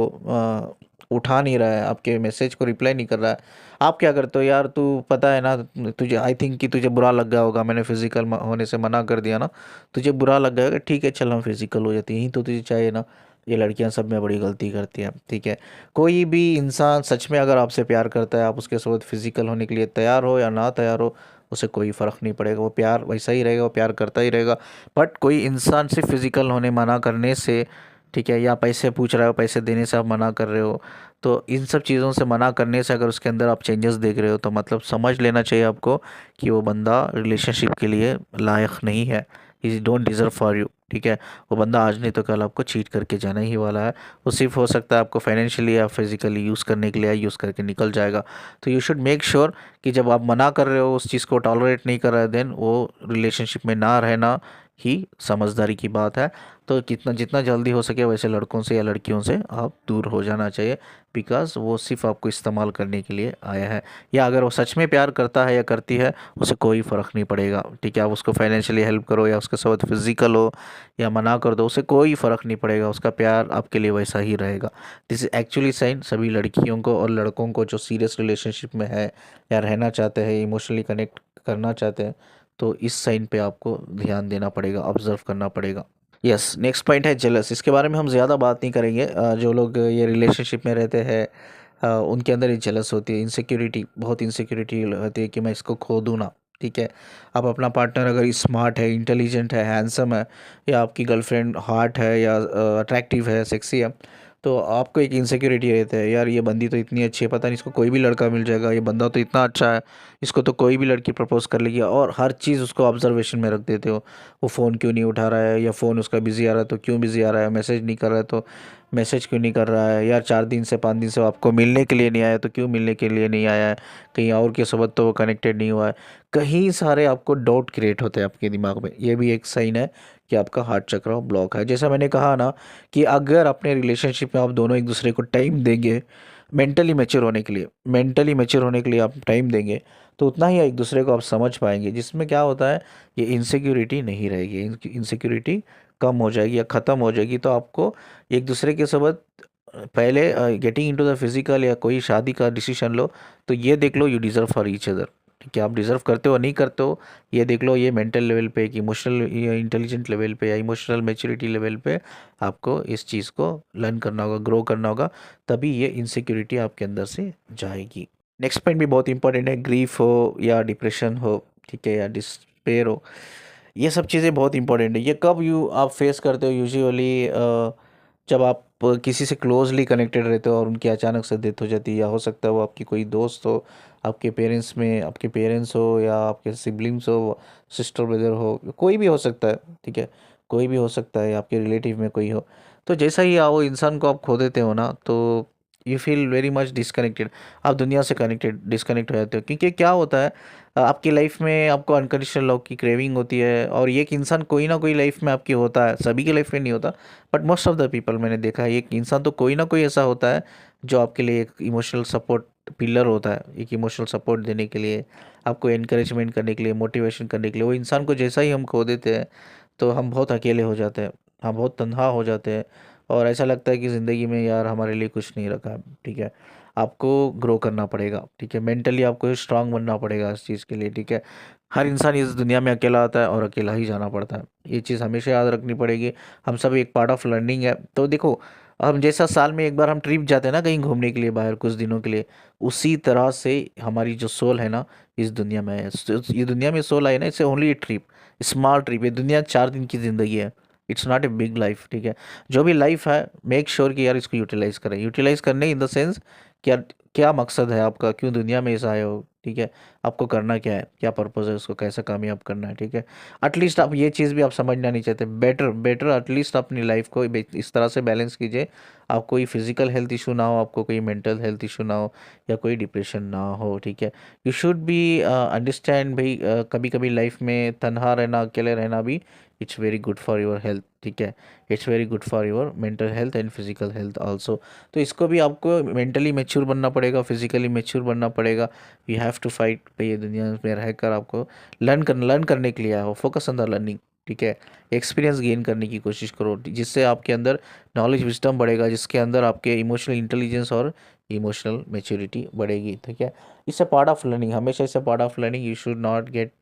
उठा नहीं रहा है, आपके मैसेज को रिप्लाई नहीं कर रहा है, आप क्या करते हो, यार तू पता है ना, तुझे आई थिंक कि तुझे बुरा लग गया होगा, मैंने फिजिकल होने से मना कर दिया ना, तुझे बुरा लग गया होगा, ठीक है चल हम फिजिकल हो जाती है, यही तो तुझे चाहिए ना। ये लड़कियां सब में बड़ी गलती करती हैं, ठीक है। कोई भी इंसान सच में अगर आपसे प्यार करता है, आप उसके साथ फिजिकल होने के लिए तैयार हो या ना तैयार हो, उसे कोई फ़र्क नहीं पड़ेगा, वो प्यार वैसा ही रहेगा, वो प्यार करता ही रहेगा। बट कोई इंसान सिर्फ फिजिकल होने मना करने से, ठीक है, या पैसे पूछ रहा हो, पैसे देने से आप मना कर रहे हो, तो इन सब चीज़ों से मना करने से अगर उसके अंदर आप चेंजेस देख रहे हो, तो मतलब समझ लेना चाहिए आपको कि वो बंदा रिलेशनशिप के लिए लायक नहीं है, ही डोंट डिज़र्व फॉर यू, ठीक है। वो बंदा आज नहीं तो कल आपको चीट करके जाना ही वाला है। वो सिर्फ हो सकता है आपको फाइनेंशियली या फिजिकली यूज़ करने के लिए यूज़ करके निकल जाएगा। तो यू शुड मेक श्योर कि जब आप मना कर रहे हो, उस चीज़ को टॉलरेट नहीं कर रहे, देन वो रिलेशनशिप में ना रहना ही समझदारी की बात है। तो जितना जितना जल्दी हो सके वैसे लड़कों से या लड़कियों से आप दूर हो जाना चाहिए, बिकॉज़ वो सिर्फ आपको इस्तेमाल करने के लिए आया है। या अगर वो सच में प्यार करता है या करती है, उसे कोई फ़र्क नहीं पड़ेगा, ठीक है। आप उसको फाइनेंशियली हेल्प करो या उसके साथ फिजिकल हो या मना कर दो, उसे कोई फ़र्क नहीं पड़ेगा, उसका प्यार आपके लिए वैसा ही रहेगा। दिस इज़ एक्चुअली साइन सभी लड़कियों को और लड़कों को जो सीरियस रिलेशनशिप में है या रहना चाहते हैं, इमोशनली कनेक्ट करना चाहते हैं, तो इस साइन पे आपको ध्यान देना पड़ेगा, ऑब्जर्व करना पड़ेगा। यस, नेक्स्ट पॉइंट है जेलस। इसके बारे में हम ज़्यादा बात नहीं करेंगे। जो लोग ये रिलेशनशिप में रहते हैं उनके अंदर ये जेलस होती है, इनसिक्योरिटी, बहुत इनसिक्योरिटी होती है कि मैं इसको खो दूँ ना, ठीक है। आप अपना पार्टनर अगर स्मार्ट है, इंटेलिजेंट है, हैंडसम है, या आपकी गर्लफ्रेंड हॉट है या अट्रैक्टिव है, सेक्सी है, तो आपको एक इनसिक्योरिटी रहता है, यार ये बंदी तो इतनी अच्छी है, पता नहीं इसको कोई भी लड़का मिल जाएगा, ये बंदा तो इतना अच्छा है, इसको तो कोई भी लड़की प्रपोज कर लेगी, और हर चीज़ उसको ऑब्जर्वेशन में रख देते हो। वो फ़ोन क्यों नहीं उठा रहा है, या फ़ोन उसका बिज़ी आ रहा है तो क्यों बिज़ी आ रहा है, मैसेज नहीं कर रहा है तो मैसेज क्यों नहीं कर रहा है यार, 4 दिन से 5 दिन से वो आपको मिलने के लिए नहीं आया, तो क्यों मिलने के लिए नहीं आया है, कहीं और के साथ तो वो कनेक्टेड नहीं हुआ है। कहीं सारे आपको डाउट क्रिएट होते हैं आपके दिमाग में, ये भी एक साइन है कि आपका हार्ट चक्र ब्लॉक है। जैसा मैंने कहा ना कि अगर अपने रिलेशनशिप में आप दोनों एक दूसरे को टाइम देंगे, मेंटली मैच्योर होने के लिए आप टाइम देंगे, तो उतना ही एक दूसरे को आप समझ पाएंगे, जिसमें क्या होता है, ये इनसिक्योरिटी नहीं रहेगी, इनसिक्योरिटी कम हो जाएगी या ख़त्म हो जाएगी। तो आपको एक दूसरे के साथ पहले गेटिंग इनटू द फिजिकल या कोई शादी का डिसीजन लो, तो ये देख लो you deserve for each other, ठीक है। आप डिज़र्व करते हो नहीं करते हो, ये देख लो, ये मेंटल लेवल पे, एक इमोशनल इंटेलिजेंट लेवल पे या इमोशनल मैच्योरिटी लेवल पे आपको इस चीज़ को लर्न करना होगा, ग्रो करना होगा, तभी ये इनसिक्योरिटी आपके अंदर से जाएगी। नेक्स्ट पॉइंट भी बहुत इंपॉर्टेंट है, ग्रीफ हो या डिप्रेशन हो, ठीक है, या डिस्पेयर हो, ये सब चीज़ें बहुत इंपॉर्टेंट है। ये कब आप फेस करते हो यूजुअली, जब आप किसी से क्लोजली कनेक्टेड रहते हो और उनकी अचानक से डेथ हो जाती है, या हो सकता है वो आपकी कोई दोस्त हो, आपके पेरेंट्स हो, या आपके सिबलिंग्स हो, सिस्टर ब्रदर हो, कोई भी हो सकता है, ठीक है, कोई भी हो सकता है, आपके रिलेटिव में कोई हो। तो जैसा ही वो इंसान को आप खो देते हो ना, तो you feel very much disconnected, आप दुनिया से डिसकनेक्ट हो जाते हो। क्योंकि क्या होता है, आपकी लाइफ में आपको अनकंडीशनल लव की क्रेविंग होती है, और ये एक इंसान कोई ना कोई लाइफ में आपकी होता है, सभी की लाइफ में नहीं होता, but most of the people मैंने देखा है, एक इंसान तो कोई ना कोई ऐसा होता है जो आपके लिए एक इमोशनल सपोर्ट पिलर होता है, एक इमोशनल सपोर्ट देने के लिए, आपको एनकरेजमेंट करने के लिए, मोटिवेशन करने के लिए। वो इंसान को जैसा ही हम खो देते हैं, तो हम बहुत अकेले हो जाते हैं, हम बहुत तन्हा हो जाते हैं, और ऐसा लगता है कि ज़िंदगी में यार हमारे लिए कुछ नहीं रखा है, ठीक है। आपको ग्रो करना पड़ेगा, ठीक है, मेंटली आपको स्ट्रांग बनना पड़ेगा इस चीज़ के लिए, ठीक है। हर इंसान इस दुनिया में अकेला आता है और अकेला ही जाना पड़ता है, ये चीज़ हमेशा याद रखनी पड़ेगी। हम सब एक पार्ट ऑफ लर्निंग है। तो देखो, हम जैसा साल में एक बार हम ट्रिप जाते हैं ना कहीं घूमने के लिए बाहर कुछ दिनों के लिए, उसी तरह से हमारी जो सोल है ना इस दुनिया में है, ये दुनिया में सोल आई ना, it's only A trip, small trip. ये दुनिया 4 दिन की ज़िंदगी है, it's not a big life, ठीक है। जो भी लाइफ है, मेक श्योर कि यार इसको यूटिलाइज करें, यूटिलाइज करने इन द सेंस क्या, क्या मकसद है आपका, क्यों दुनिया में ऐसा आए हो, ठीक है, आपको करना क्या है, क्या पर्पज़ है, उसको कैसे कामयाब करना है, ठीक है। एटलीस्ट आप ये चीज़ भी आप समझना नहीं चाहते, बेटर बेटर एटलीस्ट अपनी लाइफ को इस तरह से बैलेंस कीजिए, आपको कोई फिजिकल हेल्थ इशू ना हो, आपको कोई मेंटल हेल्थ इशू ना हो, या कोई डिप्रेशन ना हो, ठीक है। यू शुड बी अंडरस्टैंड भाई, कभी कभी लाइफ में तन्हा रहना, अकेले रहना भी it's very good for your health, ठीक है, it's very good for your mental health and physical health also. तो इसको भी आपको मेंटली मैच्योर बनना पड़ेगा, फिजिकली मैच्योर बनना पड़ेगा। वी हैव टू फाइट भाई, ये दुनिया में रहकर आपको लर्न करने के लिए आया हो, फोकस ऑन द लर्निंग, ठीक है। एक्सपीरियंस गेन करने की कोशिश करो, जिससे आपके अंदर नॉलेज विजडम बढ़ेगा, जिसके अंदर आपके इमोशनल इंटेलिजेंस और इमोशनल मैच्योरिटी बढ़ेगी, ठीक है। It's a part of learning, हमेशा it's a part of learning. You should not get,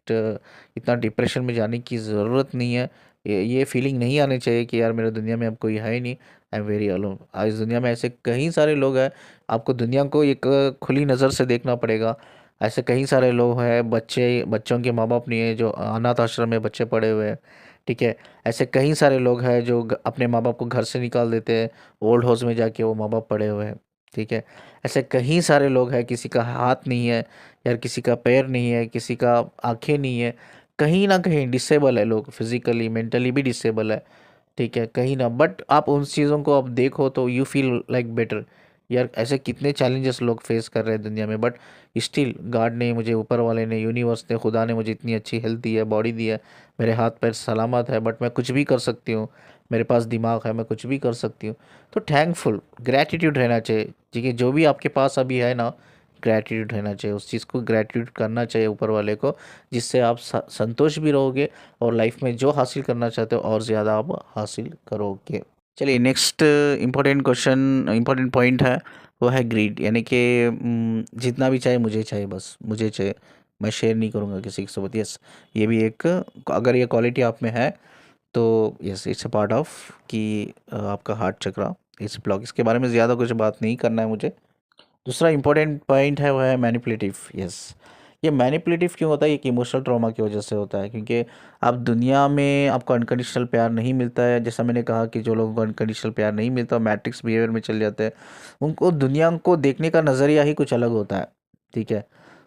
इतना डिप्रेशन में जाने की ज़रूरत नहीं है। ये फीलिंग नहीं आनी चाहिए कि यार मेरे दुनिया में अब कोई है ही नहीं, आई एम वेरी अलोन। आज इस दुनिया में ऐसे कई सारे लोग हैं, आपको दुनिया को एक खुली नज़र से देखना पड़ेगा। ऐसे कई सारे लोग हैं, बच्चों के माँ बाप नहीं है, जो अनाथ आश्रम में बच्चे पड़े हुए हैं, ठीक है। ऐसे कई सारे लोग हैं जो अपने माँ बाप को घर से निकाल देते हैं, ओल्ड हाउस में जाके वो माँ बाप पड़े हुए हैं, ठीक है। ऐसे कई सारे लोग हैं, किसी का हाथ नहीं है यार, किसी का पैर नहीं है, किसी का आंखें नहीं है, कहीं ना कहीं डिसेबल है लोग, फिजिकली मेंटली भी डिसेबल है, ठीक है, कहीं ना। बट आप उन चीज़ों को आप देखो तो यू फील लाइक बेटर, यार ऐसे कितने चैलेंजेस लोग फेस कर रहे हैं दुनिया में, बट स्टिल गॉड ने मुझे, ऊपर वाले ने, यूनिवर्स ने, खुदा ने मुझे इतनी अच्छी हेल्थ दी है, बॉडी दी है, मेरे हाथ पैर सलामत है, बट मैं कुछ भी कर सकती हूँ, मेरे पास दिमाग है, मैं कुछ भी कर सकती हूँ। तो थैंकफुल, ग्रैटिट्यूड रहना चाहिए, ठीक है, जो भी आपके पास अभी है ना, ग्रैटिट्यूड रहना चाहिए, उस चीज़ को ग्रैटिट्यूड करना चाहिए ऊपर वाले को, जिससे आप संतोष भी रहोगे, और लाइफ में जो हासिल करना चाहते हो और ज़्यादा आप हासिल करोगे। चलिए next important question, important point है, वो है ग्रीड, यानी कि जितना भी चाहिए मुझे चाहिए, बस मुझे चाहिए, मैं शेयर नहीं करूँगा किसी के साथ। यस, ये भी एक, अगर ये क्वालिटी आप में है तो yes, it's a part of कि आपका हार्ट चक्रा इस ब्लॉक, इसके बारे में ज़्यादा कुछ बात नहीं करना है मुझे। दूसरा इंपॉर्टेंट पॉइंट है वो है मैनिपुलेटिव। यस, ये मैनिपुलेटिव क्यों होता है, ये इमोशनल ट्रॉमा की वजह से होता है, क्योंकि अब दुनिया में आपको अनकंडीशनल प्यार नहीं मिलता है। जैसा मैंने कहा कि जो लोगों को अनकंडीशनल प्यार नहीं मिलता, मैट्रिक्स बिहेवियर में चल जाते हैं, उनको दुनिया को देखने का नज़रिया ही कुछ अलग होता है, ठीक है।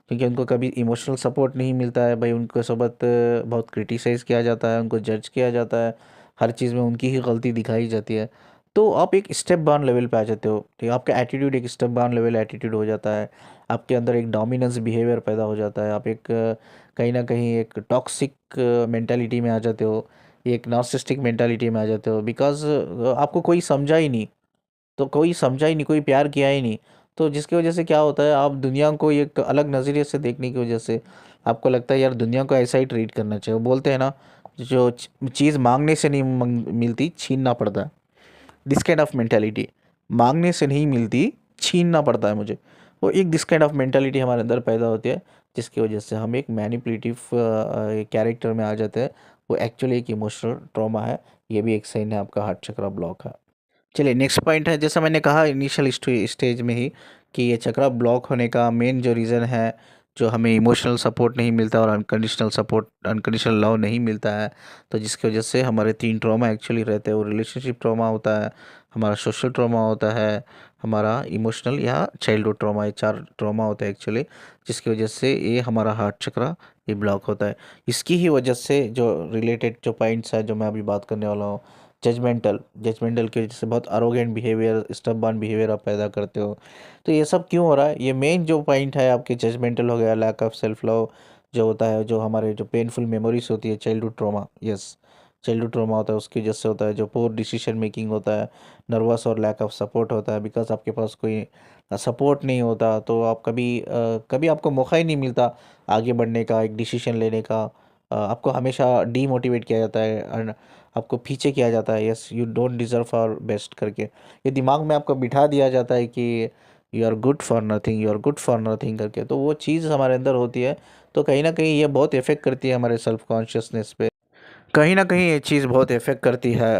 क्योंकि उनको कभी इमोशनल सपोर्ट नहीं मिलता है भाई, उनको सबक बहुत क्रिटिसाइज़ किया जाता है, उनको जज किया जाता है, हर चीज़ में उनकी ही गलती दिखाई जाती है। तो आप एक स्टेप बाउंड लेवल पे आ जाते हो, ठीक है, आपका एटीट्यूड एक स्टेप बाउंड लेवल एटीट्यूड हो जाता है, आपके अंदर एक डोमिनेंस बिहेवियर पैदा हो जाता है, आप एक कहीं ना कहीं एक टॉक्सिक मेंटालिटी में आ जाते हो, एक नार्सिसिस्टिक मेंटालिटी में आ जाते हो, बिकॉज आपको कोई समझा ही नहीं, तो कोई समझा ही नहीं, कोई प्यार किया ही नहीं, तो जिसकी वजह से क्या होता है, आप दुनिया को एक अलग नज़रिए से देखने की वजह से आपको लगता है यार दुनिया को ऐसा ही ट्रीट करना चाहिए। वो बोलते हैं ना, जो चीज़ मांगने से नहीं मिलती, छीनना पड़ता है, दिस काइंड ऑफ मेंटेलिटी, मांगने से नहीं मिलती, छीनना पड़ता है मुझे, वो एक दिस काइंड ऑफ मेंटेलिटी हमारे अंदर पैदा होती है, जिसकी वजह से हम एक मैनिपुलेटिव कैरेक्टर में आ जाते हैं। वो एक्चुअली एक इमोशनल ट्रॉमा है, ये भी एक साइन है आपका हार्ट चक्रा ब्लॉक है। चलिए नेक्स्ट पॉइंट है, जैसा मैंने कहा इनिशियल स्टेज में ही कि ये चक्रा ब्लॉक होने का मेन जो रीज़न है, जो हमें इमोशनल सपोर्ट नहीं मिलता और अनकंडीशनल सपोर्ट, अनकंडीशनल लव नहीं मिलता है, तो जिसकी वजह से हमारे 3 ट्रॉमा एक्चुअली रहते हैं। वो रिलेशनशिप ट्रॉमा होता है, हमारा सोशल ट्रॉमा होता है, हमारा इमोशनल या चाइल्डहुड ट्रॉमा, ये 4 ट्रॉमा होता है एक्चुअली, जिसकी वजह से ये हमारा हार्ट चक्रा ये ब्लॉक होता है। इसकी ही वजह से जो रिलेटेड जो पॉइंट्स है जो मैं अभी बात करने वाला हूँ, जजमेंटल, जजमेंटल की वजह से बहुत अरोगेंट बिहेवियर, स्टबर्न बिहेवियर आप पैदा करते हो। तो ये सब क्यों हो रहा है, ये मेन जो पॉइंट है आपके जजमेंटल हो गया, लैक ऑफ सेल्फ लव जो होता है, जो हमारे जो पेनफुल मेमोरीज होती है, childhood trauma, yes, childhood trauma होता है, उसकी वजह से होता है। जो पोर डिसीजन मेकिंग होता है, नर्वस और लैक ऑफ सपोर्ट होता है, बिकॉज आपके पास कोई सपोर्ट नहीं होता, तो आप कभी आपको मौका ही नहीं मिलता आगे बढ़ने का, एक डिसीजन लेने का। आपको हमेशा डीमोटिवेट किया जाता है, आपको पीछे किया जाता है, yes you don't deserve for best करके, ये दिमाग में आपको बिठा दिया जाता है कि you are good for nothing, you are good for nothing करके, तो वो चीज़ हमारे अंदर होती है। तो कहीं ना कहीं ये बहुत इफ़ेक्ट करती है हमारे सेल्फ कॉन्शियसनेस पे, कहीं ना कहीं ये चीज़ बहुत इफ़ेक्ट करती है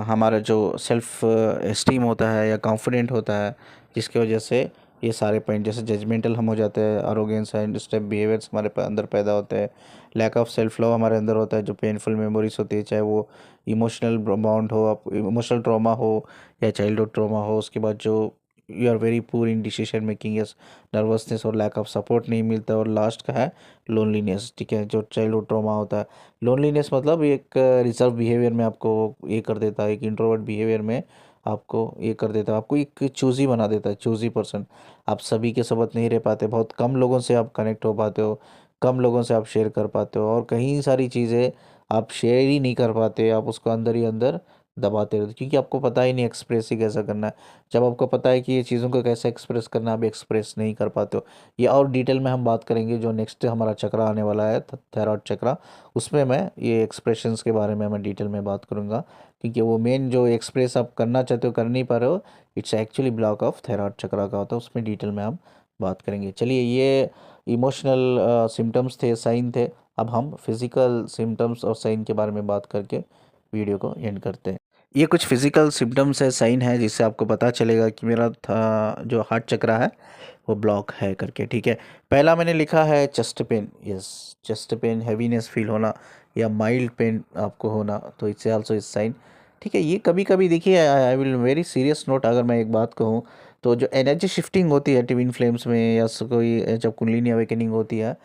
हमारा जो सेल्फ एस्टीम होता है या कॉन्फिडेंट होता है, जिसकी वजह से ये सारे पॉइंट जैसे जजमेंटल हम हो जाते हैं, अरोगेंस एंड स्टेप बिहेवियर्स हमारे अंदर पैदा होते हैं, लैक ऑफ सेल्फ लव हमारे अंदर होता है, जो पेनफुल मेमोरीज होती है, चाहे वो इमोशनल बाउंड हो, आप इमोशनल ट्रॉमा हो या चाइल्डहुड ट्रॉमा हो, उसके बाद जो you are very poor in decision making, yes, nervousness और लैक ऑफ सपोर्ट नहीं मिलता, और लास्ट का है लोनलीनेस, ठीक है, जो चाइल्डहुड ट्रॉमा होता है। लोनलीनेस मतलब एक रिजर्व बिहेवियर में आपको ये कर देता है, एक इंट्रोवर्ट बिहेवियर में आपको ये कर देता है, आपको एक चूज़ी बना देता है, चूज़ी पर्सन, आप सभी के साथ नहीं रह पाते, बहुत कम लोगों से आप कनेक्ट हो पाते हो, कम लोगों से आप शेयर कर पाते हो, और कहीं सारी चीज़ें आप शेयर ही नहीं कर पाते, आप उसको अंदर ही अंदर दबाते रहते हो, क्योंकि आपको पता ही नहीं एक्सप्रेस ही कैसा करना है। जब आपको पता है कि ये चीज़ों को कैसे एक्सप्रेस करना है, आप एक्सप्रेस नहीं कर पाते हो। ये और डिटेल में हम बात करेंगे, जो नेक्स्ट हमारा चक्र आने वाला है, थायराइड चक्र, उसमें मैं ये एक्सप्रेशंस के बारे में मैं डिटेल में बात करूँगा, क्योंकि वो मेन जो एक्सप्रेस आप करना चाहते हो कर नहीं पा रहे हो, it's actually block of thyroid चक्र का होता है, उसमें डिटेल में हम बात करेंगे। चलिए, ये इमोशनल सिम्टम्स थे, साइन थे, अब हम फिज़िकल सिम्टम्स और साइन के बारे में बात करके वीडियो को एंड करते हैं। ये कुछ फिज़िकल सिम्टम्स है, साइन है, जिससे आपको पता चलेगा कि मेरा था जो हार्ट चक्र है वो ब्लॉक है करके, ठीक है। पहला मैंने लिखा है chest pain, yes, chest pain, heaviness feel होना या माइल्ड पेन आपको होना, तो इससे आल्सो इस साइन, ठीक है। ये कभी कभी देखिए, I will very serious note, अगर मैं एक बात कहूँ तो जो एनर्जी शिफ्टिंग होती है ट्विन फ्लेम्स में, या कोई जब कुंडलिनी अवेकनिंग होती है,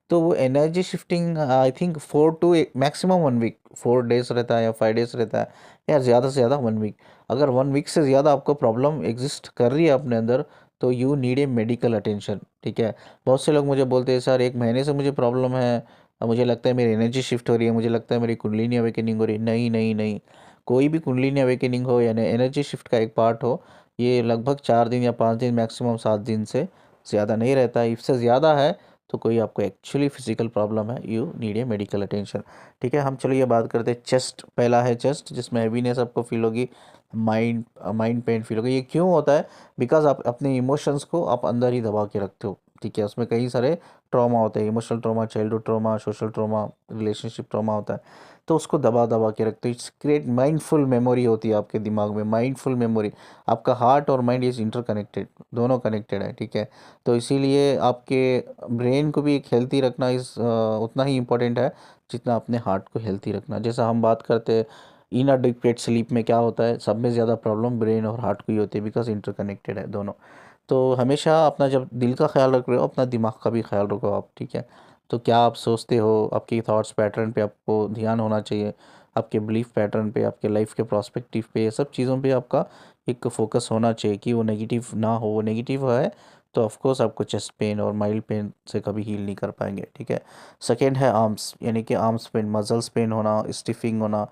तो वो energy shifting I think 4 to maximum 1 week, 4 days रहता है या 5 डेज रहता है, या ज़्यादा से ज़्यादा 1 वीक। अगर 1 वीक से ज़्यादा आपको प्रॉब्लम एग्जिस्ट कर रही है अपने अंदर, तो you need a medical attention, ठीक है। बहुत से लोग मुझे बोलते हैं सर 1 महीने से मुझे प्रॉब्लम है, मुझे लगता है मेरी एनर्जी शिफ्ट हो रही है, मुझे लगता है मेरी कुंडलिनी अवेकनिंग हो रही है। नहीं नहीं नहीं, कोई भी कुंडलिनी अवेकनिंग हो यानी एनर्जी शिफ्ट का एक पार्ट हो, ये लगभग 4 दिन या 5 दिन, मैक्सिमम 7 दिन से ज़्यादा नहीं रहता है। इससे ज़्यादा है तो कोई आपको एक्चुअली फिजिकल प्रॉब्लम है, you need a medical attention, ठीक है। हम चलो ये बात करते हैं चेस्ट, पहला है चेस्ट, जिसमें हैवीनेस आपको फील होगी, माइंड माइंड पेन फील होगा। ये क्यों होता है, बिकॉज आप अपने इमोशंस को आप अंदर ही दबा के रखते हो, ठीक है। उसमें कई सारे ट्रॉमा होते हैं, emotional trauma, childhood trauma, social trauma, relationship trauma होता है, तो उसको दबा दबा के रखते हो। इट्स क्रिएट माइंडफुल मेमोरी होती है आपके दिमाग में, माइंडफुल मेमोरी, आपका हार्ट और माइंड इज इंटरकनेक्टेड, दोनों कनेक्टेड है, ठीक है। तो इसीलिए आपके ब्रेन को भी एक हेल्थी रखना उतना ही इम्पोर्टेंट है जितना अपने हार्ट को हेल्थी रखना। जैसा हम बात करते हैं इनअडेक्वेट स्लीप में, क्या होता है, सब में ज़्यादा प्रॉब्लम ब्रेन और हार्ट को ही होती है, बिकॉज इंटरकनेक्टेड है दोनों। तो हमेशा अपना जब दिल का ख्याल रख रहे हो, अपना दिमाग का भी ख्याल रखो आप, ठीक है। तो क्या आप सोचते हो, आपकी थॉट्स पैटर्न पे आपको ध्यान होना चाहिए, आपके बिलीफ पैटर्न पे, आपके लाइफ के प्रोस्पेक्टिव पे, ये सब चीज़ों पे आपका एक फोकस होना चाहिए कि वो नेगेटिव ना हो। वो नेगेटिव है तो ऑफ कोर्स आपको चेस्ट पेन और माइल्ड पेन से कभी हील नहीं कर पाएंगे, ठीक है। सेकेंड है आर्म्स, यानी कि आर्म्स पेन, मसल्स पेन होना, स्टिफिंग होना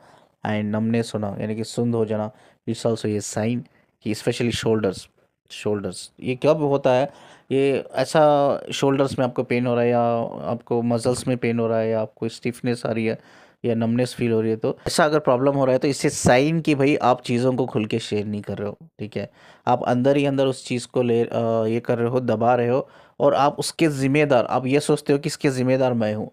एंड नमनेस होना, यानी कि सुंद हो जाना। इट्स ऑल्सो ये साइन कि स्पेशली शोल्डर्स ये कब होता है, ये ऐसा शोल्डर्स में आपको पेन हो रहा है, या आपको मसल्स में पेन हो रहा है, या आपको स्टिफनेस आ रही है, या नमनेस फील हो रही है, तो ऐसा अगर प्रॉब्लम हो रहा है तो इससे साइन कि भाई आप चीज़ों को खुल के शेयर नहीं कर रहे हो, ठीक है। आप अंदर ही अंदर उस चीज़ को ये कर रहे हो, दबा रहे हो, और आप उसके ज़िम्मेदार, आप ये सोचते हो कि इसके ज़िम्मेदार मैं हूँ,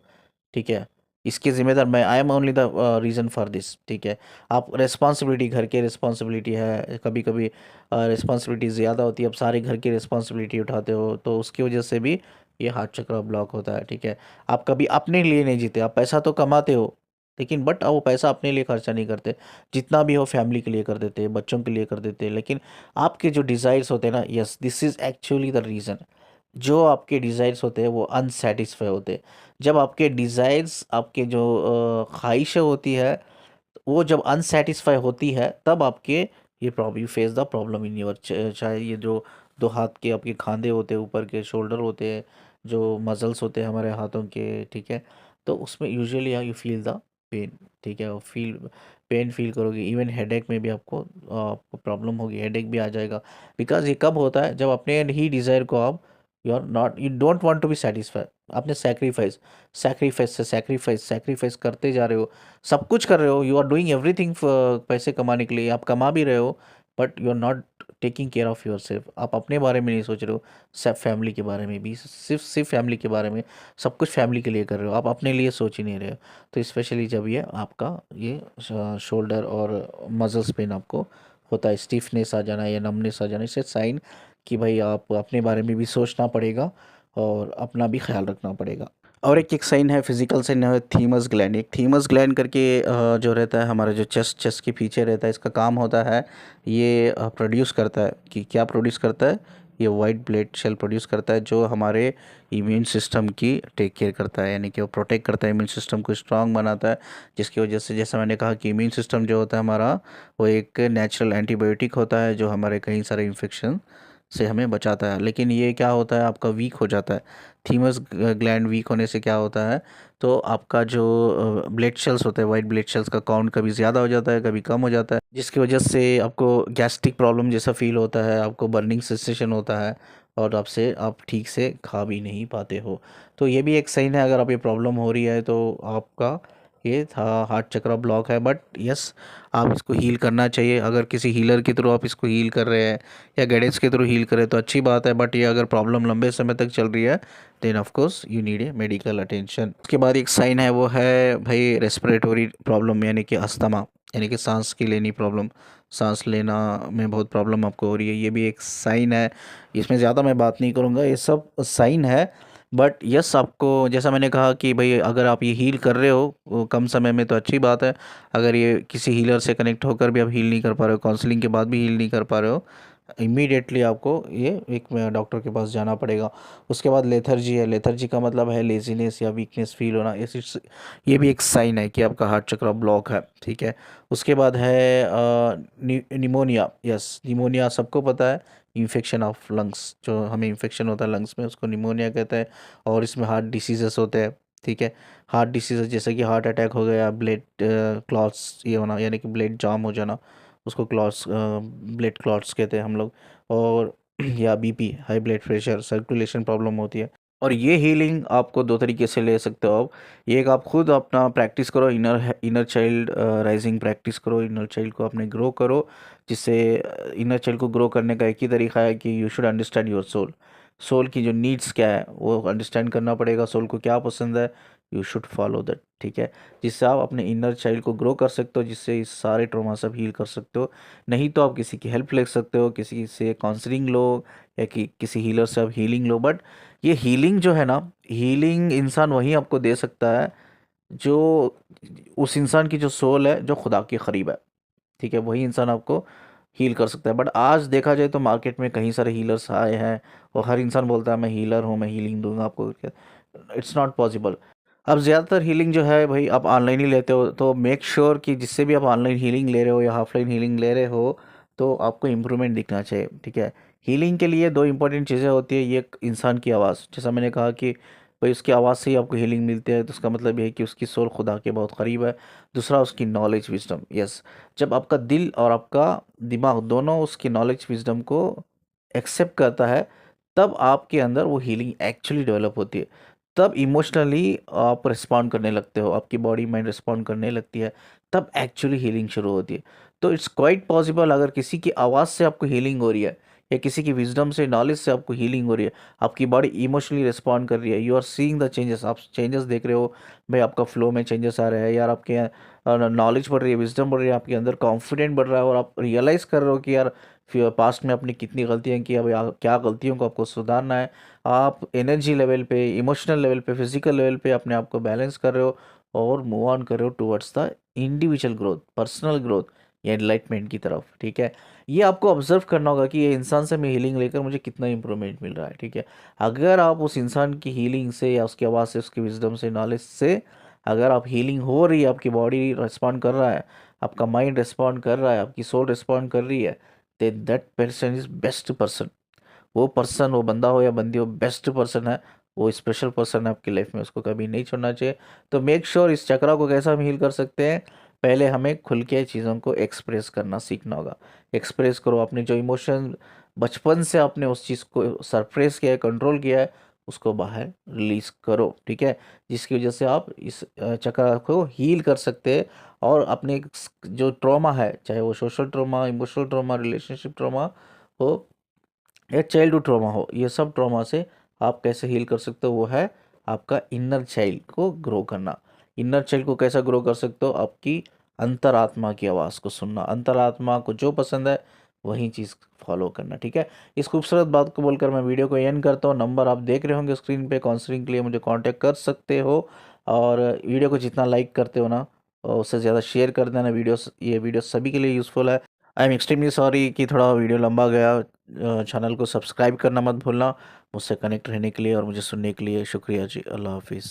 ठीक है। इसके ज़िम्मेदार मैं, I am only the reason for this, ठीक है। आप रिस्पॉन्सिबिलिटी, घर की रिस्पॉन्सिबिलिटी है, कभी कभी रिस्पॉन्सिबिलिटी ज़्यादा होती है, आप सारे घर की रिस्पॉन्सिबिलिटी उठाते हो, तो उसकी वजह से भी ये हार्ट चक्र ब्लॉक होता है, ठीक है। आप कभी अपने लिए नहीं जीते, आप पैसा तो कमाते हो, लेकिन बट वो पैसा अपने लिए खर्चा नहीं करते, जितना भी हो फैमिली के लिए कर देते हैं, बच्चों के लिए कर देते हैं। लेकिन आपके जो डिज़ायर्स होते हैं ना, yes this is actually the reason. जो आपके डिज़ायर्स होते हैं वो अनसेटिस्फाई होते हैं। जब आपके डिज़ायर्स, आपके जो ख्वाहिशें होती है, वो जब अनसेटिस्फाई होती है, तब आपके ये problem, you face the problem in your, चाहे ये जो दो हाथ के आपके खांधे होते हैं, ऊपर के शोल्डर होते हैं, जो मसल्स होते हैं हमारे हाथों के, ठीक है। तो उसमें usually you feel the pain, ठीक है। फील पेन फील करोगे, इवन हेडेक में भी आपको प्रॉब्लम होगी, हेडेक भी आ जाएगा। बिकॉज ये कब होता है, जब अपने ही डिज़ायर को आप, you don't want to be satisfied, आपने सैक्रिफाइस करते जा रहे हो, सब कुछ कर रहे हो, यू आर डूइंग एवरीथिंग पैसे कमाने के लिए, आप कमा भी रहे हो, but you are not taking care of yourself. आप अपने बारे में नहीं सोच रहे हो, सब फैमिली के बारे में भी, सिर्फ फैमिली के बारे में, सब कुछ फैमिली के लिए कर रहे हो, आप अपने लिए सोच ही नहीं रहे हो। तो स्पेशली जब ये आपका ये शोल्डर और मसल्स पेन आपको होता है, स्टिफनेस आ जाना या नमनेस आ जाना, इससे साइन कि भाई आप अपने बारे में भी सोचना पड़ेगा और अपना भी ख्याल रखना पड़ेगा। और एक साइन है, फिजिकल साइन है, थीमस ग्लैंड। एक थीमस ग्लैंड करके जो रहता है हमारा, जो चेस्ट के पीछे रहता है, इसका काम होता है ये प्रोड्यूस करता है, कि क्या प्रोड्यूस करता है, ये वाइट ब्लड सेल प्रोड्यूस करता है, जो हमारे इम्यून सिस्टम की टेक केयर करता है, यानी कि वो प्रोटेक्ट करता है, इम्यून सिस्टम को स्ट्रांग बनाता है। जिसकी वजह से, जैसा मैंने कहा कि इम्यून सिस्टम जो होता है हमारा, वो एक नेचुरल एंटीबायोटिक होता है, जो हमारे कई सारे इन्फेक्शन से हमें बचाता है। लेकिन ये क्या होता है, आपका वीक हो जाता है। थीमस ग्लैंड वीक होने से क्या होता है, तो आपका जो ब्लड सेल्स होते हैं, वाइट ब्लड सेल्स का काउंट कभी ज़्यादा हो जाता है, कभी कम हो जाता है, जिसकी वजह से आपको गैस्ट्रिक प्रॉब्लम जैसा फील होता है, आपको बर्निंग सेंसेशन होता है, और आपसे आप ठीक से खा भी नहीं पाते हो। तो ये भी एक साइन है, अगर आप ये प्रॉब्लम हो रही है तो आपका ये था हार्ट चक्र ब्लॉक है। बट यस, आप इसको हील करना चाहिए। अगर किसी हीलर के थ्रू आप इसको हील कर रहे हैं, या गाइडेंस के थ्रू हील करें तो अच्छी बात है। बट ये अगर प्रॉब्लम लंबे समय तक चल रही है, then of course you need a medical attention. उसके बाद एक साइन है, वो है भाई रेस्पिरेटरी प्रॉब्लम, यानी कि अस्थमा, यानी कि सांस की लेनी प्रॉब्लम, सांस लेना में बहुत प्रॉब्लम आपको हो रही है, ये भी एक साइन है। इसमें ज़्यादा मैं बात नहीं करूँगा, ये सब साइन है। बट यस, आपको जैसा मैंने कहा कि भाई अगर आप ये हील कर रहे हो वो कम समय में, तो अच्छी बात है। अगर ये किसी हीलर से कनेक्ट होकर भी आप हील नहीं कर पा रहे हो, काउंसलिंग के बाद भी हील नहीं कर पा रहे हो, इमीडिएटली आपको ये एक डॉक्टर के पास जाना पड़ेगा। उसके बाद लेथर्जी है। लेथर्जी का मतलब है लेजीनेस या वीकनेस फील होना, ये भी एक साइन है कि आपका हार्ट चक्र ब्लॉक है, ठीक है। उसके बाद है निमोनिया। यस, निमोनिया सबको पता है, इन्फेक्शन ऑफ लंग्स, जो हमें इन्फेक्शन होता है लंग्स में, उसको निमोनिया कहते हैं। और इसमें हार्ट डिसीजेस होते हैं, ठीक है। हार्ट डिसीजेस जैसे कि हार्ट अटैक हो गया, ब्लड क्लॉट्स ये होना, यानी कि ब्लड जाम हो जाना, उसको क्लॉट्स, ब्लड क्लॉट्स कहते हैं हम लोग। और या BP, high blood pressure, circulation problem होती है। और ये हीलिंग आपको दो तरीके से ले सकते हो आप। ये एक, आप खुद अपना प्रैक्टिस करो, इनर चाइल्ड राइजिंग प्रैक्टिस करो, इनर चाइल्ड को अपने ग्रो करो। जिससे इनर चाइल्ड को ग्रो करने का एक ही तरीका है कि you should understand your soul. Soul की जो नीड्स क्या है वो अंडरस्टैंड करना पड़ेगा, सोल को क्या पसंद है, यू शुड फॉलो दैट, ठीक है। जिससे आप अपने इनर चाइल्ड को ग्रो कर सकते हो, जिससे इस सारे ट्रॉमा सब हील कर सकते हो। नहीं तो आप किसी की हेल्प ले सकते हो, किसी से काउंसलिंग लो, या कि किसी हीलर से आप हीलिंग लो। बट ये हीलिंग जो है ना, हीलिंग इंसान वही आपको दे सकता है जो, उस इंसान की जो सोल है जो खुदा के करीब है, ठीक है, वही इंसान आपको हील कर सकता है। बट आज देखा जाए तो मार्केट में कई सारे हीलर्स आए हैं, और हर इंसान बोलता है मैं हीलर हूँ, मैं हीलिंग दूंगा आपको। It's not possible. अब ज़्यादातर हीलिंग जो है भाई आप ऑनलाइन ही लेते हो, तो मेक श्योर कि जिससे भी आप ऑनलाइन हीलिंग ले रहे हो या ऑफलाइन हीलिंग ले रहे हो, तो आपको इम्प्रूवमेंट दिखना चाहिए, ठीक है। हीलिंग के लिए दो इंपॉर्टेंट चीज़ें होती है, ये एक इंसान की आवाज़, जैसा मैंने कहा कि भाई उसकी आवाज़ से ही आपको हीलिंग मिलती है, तो उसका मतलब ये है कि उसकी सोल खुदा के बहुत करीब है। दूसरा उसकी नॉलेज विजडम, यस, जब आपका दिल और आपका दिमाग दोनों उसकी नॉलेज विजडम को एक्सेप्ट करता है, तब आपके अंदर वो हीलिंग एक्चुअली डेवलप होती है। तब इमोशनली आप रिस्पॉन्ड करने लगते हो, आपकी बॉडी माइंड रिस्पॉन्ड करने लगती है, तब एक्चुअली हीलिंग शुरू होती है। तो इट्स क्वाइट पॉसिबल, अगर किसी की आवाज़ से आपको हीलिंग हो रही है या किसी की विजडम से, नॉलेज से आपको हीलिंग हो रही है, आपकी बॉडी इमोशनली रिस्पॉन्ड कर रही है, you are seeing the changes, आप चेंजेस देख रहे हो, भाई आपका फ्लो में चेंजेस आ रहे हैं यार, आपके नॉलेज बढ़ रही है, विजडम बढ़ रही है, आपके अंदर कॉन्फिडेंट बढ़ रहा है, और आप रियलाइज़ कर रहे हो कि यार पास्ट में आपने कितनी गलतियाँ की, अब क्या गलतियों को आपको सुधारना है। आप एनर्जी लेवल पे, इमोशनल लेवल पे, फिजिकल लेवल पे अपने आप को बैलेंस कर रहे हो और मूव ऑन कर रहे हो towards the individual growth, personal growth या एनलाइटमेंट की तरफ, ठीक है। ये आपको ऑब्जर्व करना होगा कि ये इंसान से मैं हीलिंग लेकर मुझे कितना इंप्रूवमेंट मिल रहा है, ठीक है। अगर आप उस इंसान की हीलिंग से या उसकी आवाज़ से, उसकी विजडम से, नॉलेज से अगर आप हीलिंग हो रही है, आपकी बॉडी रिस्पॉन्ड कर रहा है, आपका माइंड रिस्पॉन्ड कर रहा है, आपकी सोल रिस्पॉन्ड कर रही है, then that person is best person. वो पर्सन, वो बंदा हो या बंदी हो, बेस्ट पर्सन है, वो स्पेशल पर्सन है आपकी लाइफ में, उसको कभी नहीं छोड़ना चाहिए। तो मेक श्योर इस चक्रा को कैसे हम हील कर सकते हैं, पहले हमें खुल के चीज़ों को एक्सप्रेस करना सीखना होगा। एक्सप्रेस करो अपने जो इमोशन, बचपन से आपने उस चीज़ को सरप्रेस किया है, कंट्रोल किया है, उसको बाहर रिलीज करो, ठीक है। जिसकी वजह से आप इस चक्रा को हील कर सकते हैं, और अपने जो ट्रॉमा है, चाहे वो social trauma, emotional trauma, relationship trauma हो या चाइल्डहुड ट्रॉमा हो, ये सब ट्रॉमा से आप कैसे हील कर सकते हो, वो है आपका इनर चाइल्ड को ग्रो करना। इनर चाइल्ड को कैसा ग्रो कर सकते हो, आपकी अंतरात्मा की आवाज़ को सुनना, अंतरात्मा को जो पसंद है वही चीज़ फॉलो करना, ठीक है। इस खूबसूरत बात को बोलकर मैं वीडियो को एंड करता हूँ। नंबर आप देख रहे होंगे स्क्रीन पे, काउंसलिंग के लिए मुझे कांटेक्ट कर सकते हो, और वीडियो को जितना लाइक करते हो ना, उससे ज़्यादा शेयर कर देना वीडियोस, ये वीडियो सभी के लिए यूज़फुल है। आई एम एक्सट्रीमली सॉरी कि थोड़ा वीडियो लंबा गया। चैनल को सब्सक्राइब करना मत भूलना। मुझसे कनेक्ट रहने के लिए और मुझे सुनने के लिए शुक्रिया जी। अल्लाह हाफिज़।